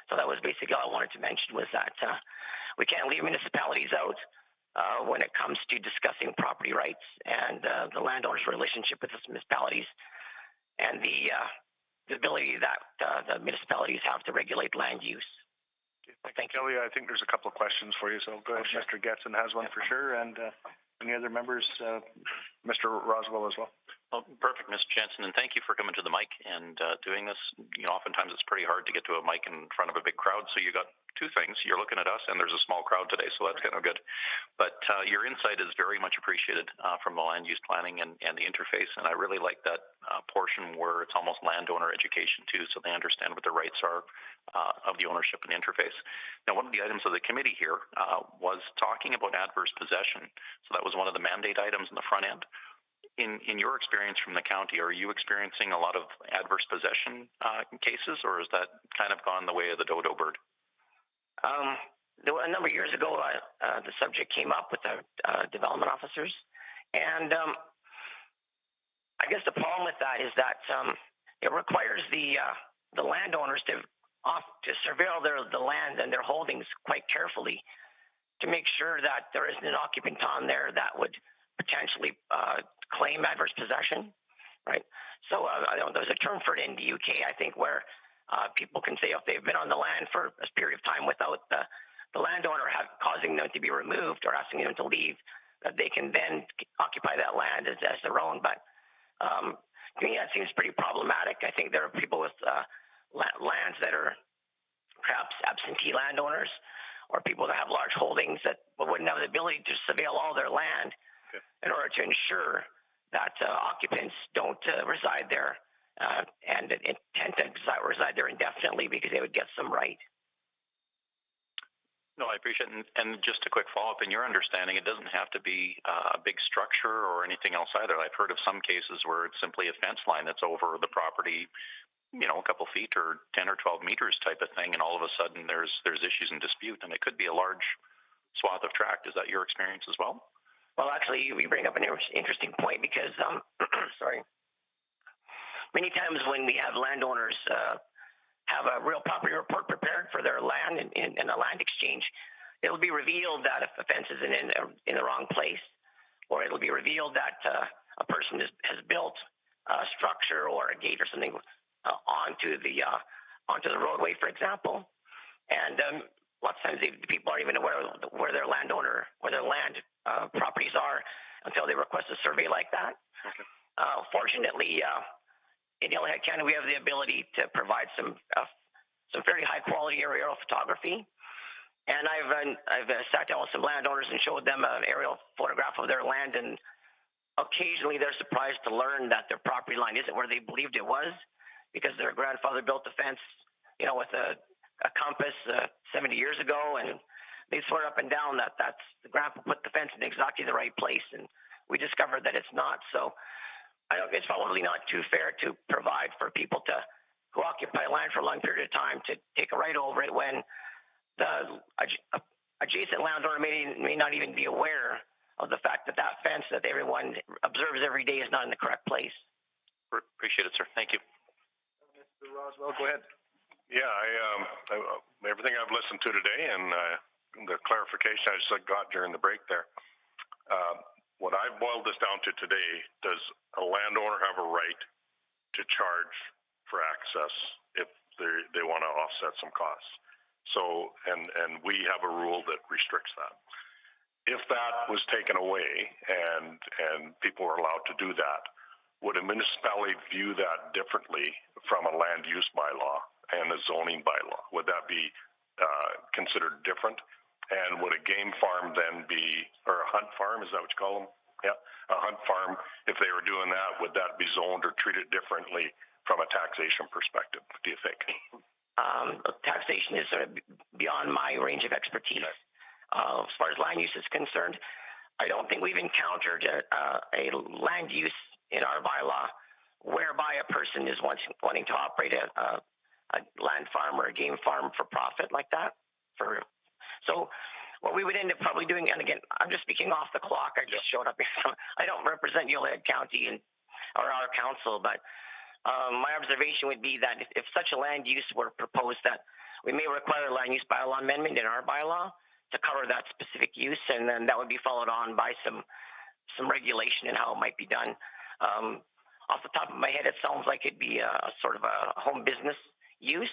So that was basically all I wanted to mention was that we can't leave municipalities out when it comes to discussing property rights and the landowner's relationship with the municipalities and the ability that the municipalities have to regulate land use. Thank you, Kelly. I think there's a couple of questions for you, so go ahead. Sure. Mr. Getson has one for sure, and any other members? Mr. Roswell as well. Oh, perfect, Mr. Jensen, and thank you for coming to the mic and doing this. Oftentimes it's pretty hard to get to a mic in front of a big crowd, so you got two things. You're looking at us, and there's a small crowd today, so that's kind of good. But your insight is very much appreciated from the land use planning and the interface, and I really like that portion where it's almost landowner education too, so they understand what their rights are of the ownership and interface. Now, one of the items of the committee here was talking about adverse possession, so that was one of the mandate items in the front end. In your experience from the county, are you experiencing a lot of adverse possession cases, or has that kind of gone the way of the dodo bird? A number of years ago, the subject came up with the development officers, and I guess the problem with that is that it requires the landowners to surveil the land and their holdings quite carefully to make sure that there isn't an occupant on there that would potentially claim adverse possession, right? So there's a term for it in the UK, I think, where people can say if they've been on the land for a period of time without the landowner causing them to be removed or asking them to leave, that they can then occupy that land as their own. But to me, that seems pretty problematic. I think there are people with lands that are perhaps absentee landowners, or people that have large holdings that wouldn't have the ability to surveil all their land in order to ensure that occupants don't reside there and intend to reside there indefinitely because they would get some right. No, I appreciate it. And just a quick follow-up, in your understanding, it doesn't have to be a big structure or anything else either. I've heard of some cases where it's simply a fence line that's over the property, you know, a couple feet or 10 or 12 meters type of thing, and all of a sudden there's issues and dispute, and it could be a large swath of tract. Is that your experience as well? Well, actually, we bring up an interesting point because, sorry, many times when we have landowners have a real property report prepared for their land in a land exchange, it'll be revealed that if the fence is in the wrong place, or it'll be revealed that a person has built a structure or a gate or something onto the roadway, for example, and lots of times the people aren't even aware of where their land properties are until they request a survey like that. Okay. Fortunately, in Yellowhead County, we have the ability to provide some fairly high quality aerial photography, and I've sat down with some landowners and showed them an aerial photograph of their land, and occasionally they're surprised to learn that their property line isn't where they believed it was, because their grandfather built the fence, you know, with a compass 70 years ago, and they swear up and down that the grandpa put the fence in exactly the right place, and we discovered that it's not. So it's probably not too fair to provide for people who occupy land for a long period of time to take a right over it when the adjacent landowner may not even be aware of the fact that fence that everyone observes every day is not in the correct place. Appreciate it, sir. Thank you. Mr. Roswell, go ahead. Yeah, everything I've listened to today and the clarification I just got during the break there. What I boiled this down to today, does a landowner have a right to charge for access if they want to offset some costs? So, and we have a rule that restricts that. If that was taken away and people were allowed to do that, would a municipality view that differently from a land use bylaw and a zoning bylaw? Would that be considered different? And would a game farm then be, or a hunt farm, is that what you call them? Yeah, a hunt farm, if they were doing that, would that be zoned or treated differently from a taxation perspective, do you think? Taxation is sort of beyond my range of expertise. As far as land use is concerned, I don't think we've encountered a land use in our bylaw whereby a person is wanting to operate a land farm or a game farm for profit like that. So what we would end up probably doing, and again, I'm just speaking off the clock. I just showed up here. So I don't represent Yellowhead County or our council, but my observation would be that if such a land use were proposed, that we may require a land use bylaw amendment in our bylaw to cover that specific use, and then that would be followed on by some regulation in how it might be done. Off the top of my head, it sounds like it'd be a sort of a home business use,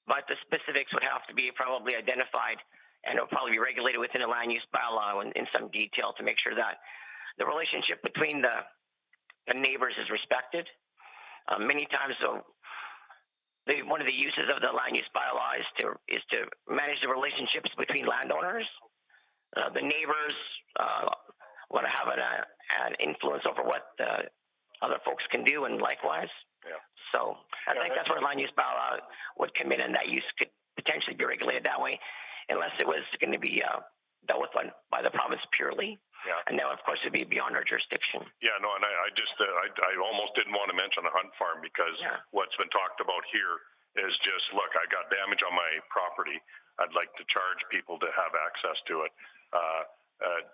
but the specifics would have to be probably identified, and it'll probably be regulated within a land use bylaw in some detail to make sure that the relationship between the neighbors is respected. Many times, one of the uses of the land use bylaw is to manage the relationships between landowners. The neighbors want to have an influence over what other folks can do, and likewise. Yeah. So I think that's where land use bylaw would come in, and that use could potentially be regulated that way, unless it was going to be dealt with by the province purely. Yeah. And now, of course, it would be beyond our jurisdiction. Yeah, no, and I just, I almost didn't want to mention a hunt farm because what's been talked about here is just, look, I got damage on my property. I'd like to charge people to have access to it,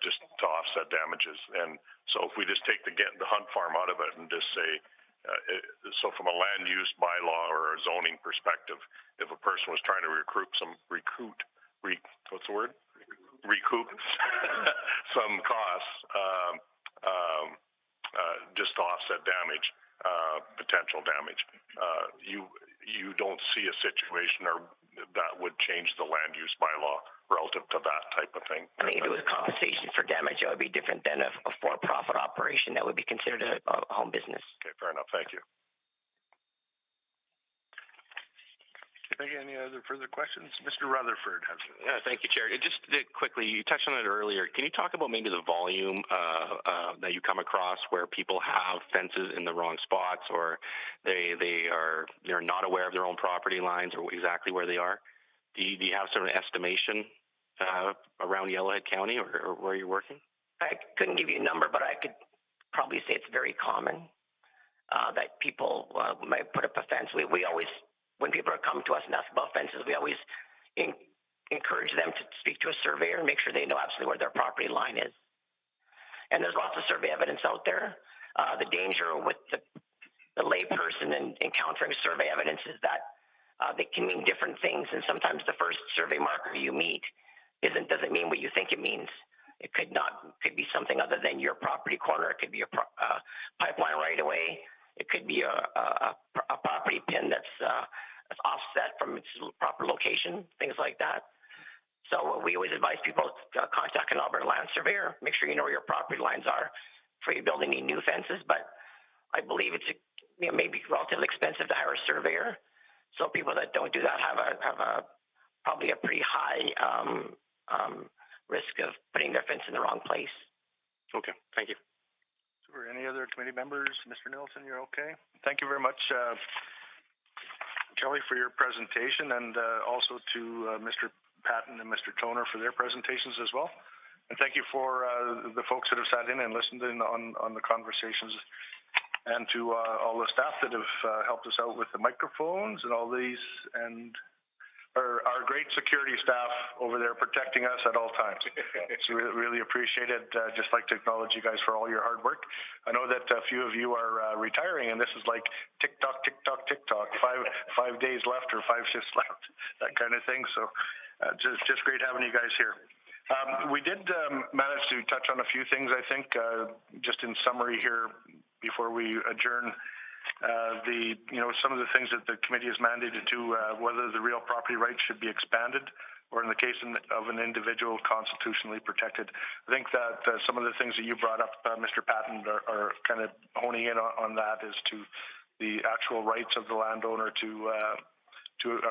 just to offset damages. And so if we just take the hunt farm out of it and just say, so from a land use bylaw or a zoning perspective, if a person was trying to recoup some costs, just to offset damage, potential damage, you don't see a situation or that would change the land use bylaw relative to that type of thing. I think if it was compensation for damage, it would be different than a for-profit operation that would be considered a home business. Okay, fair enough. Thank you. Thank you. Any other further questions? Mr. Rutherford has it. Yeah, thank you, Chair. Just quickly, you touched on it earlier. Can you talk about maybe the volume that you come across where people have fences in the wrong spots, or they're not aware of their own property lines or exactly where they are? Do you have sort of an estimation around Yellowhead County or where you're working? I couldn't give you a number, but I could probably say it's very common that people might put up a fence. We always, when people are coming to us and ask about fences, we always encourage them to speak to a surveyor and make sure they know absolutely where their property line is. And there's lots of survey evidence out there. The danger with the layperson in encountering survey evidence is that they can mean different things, and sometimes the first survey marker you meet doesn't mean what you think it means. It could be something other than your property corner. It could be a pipeline right away. It could be a property pin that's offset from its proper location, things like that. So we always advise people to contact an Alberta land surveyor. Make sure you know where your property lines are before you build any new fences. But I believe it's maybe relatively expensive to hire a surveyor. So people that don't do that have probably a pretty high risk of putting their fence in the wrong place. Okay, thank you. Super. Any other committee members? Mr. Nielsen, you're okay? Thank you very much, Kelly, for your presentation, and also to Mr. Patton and Mr. Toner for their presentations as well. And thank you for the folks that have sat in and listened in on the conversations, and to all the staff that have helped us out with the microphones and all these, and our great security staff over there protecting us at all times. It's really appreciated. Just like to acknowledge you guys for all your hard work. I know that a few of you are retiring, and this is like tick-tock, tick-tock, tick-tock, five days left or 5 shifts left, that kind of thing. So just great having you guys here. We did manage to touch on a few things, I think, just in summary here before we adjourn. Some of the things that the committee has mandated to, whether the real property rights should be expanded, or in the case of an individual constitutionally protected. I think that some of the things that you brought up, Mr. Patton, are kind of honing in on that, as to the actual rights of the landowner to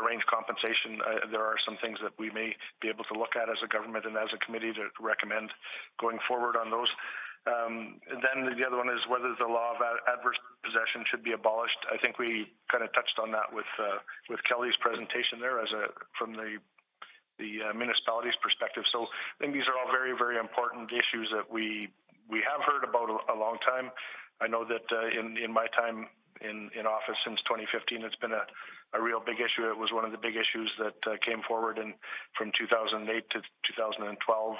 arrange compensation. There are some things that we may be able to look at as a government and as a committee to recommend going forward on those. And then the other one is whether the law of adverse possession should be abolished. I think we kind of touched on that with Kelly's presentation there from the municipality's perspective. So I think these are all very, very important issues that we have heard about a long time. I know that in my time in office since 2015, it's been a real big issue. It was one of the big issues that came forward from 2008 to 2012.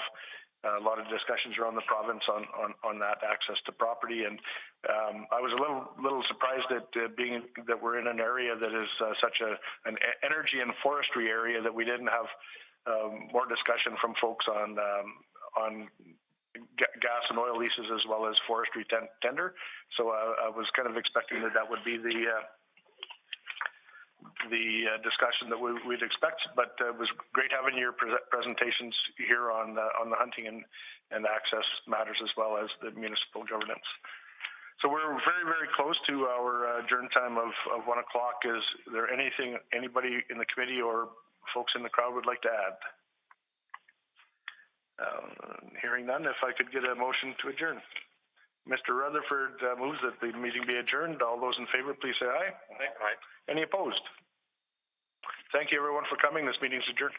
A lot of discussions around the province on that access to property, and I was a little surprised that being that we're in an area that is such an energy and forestry area, that we didn't have more discussion from folks on gas and oil leases as well as forestry tender. So I was kind of expecting that would be the discussion that we'd expect, but it was great having your presentations here on the hunting and access matters, as well as the municipal governance. So we're very, very close to our adjourn time of 1 o'clock. Is there anybody in the committee or folks in the crowd would like to add? Hearing none, if I could get a motion to adjourn. Mr. Rutherford moves that the meeting be adjourned. All those in favor, please say aye. Aye. Any opposed? Thank you, everyone, for coming. This meeting is adjourned.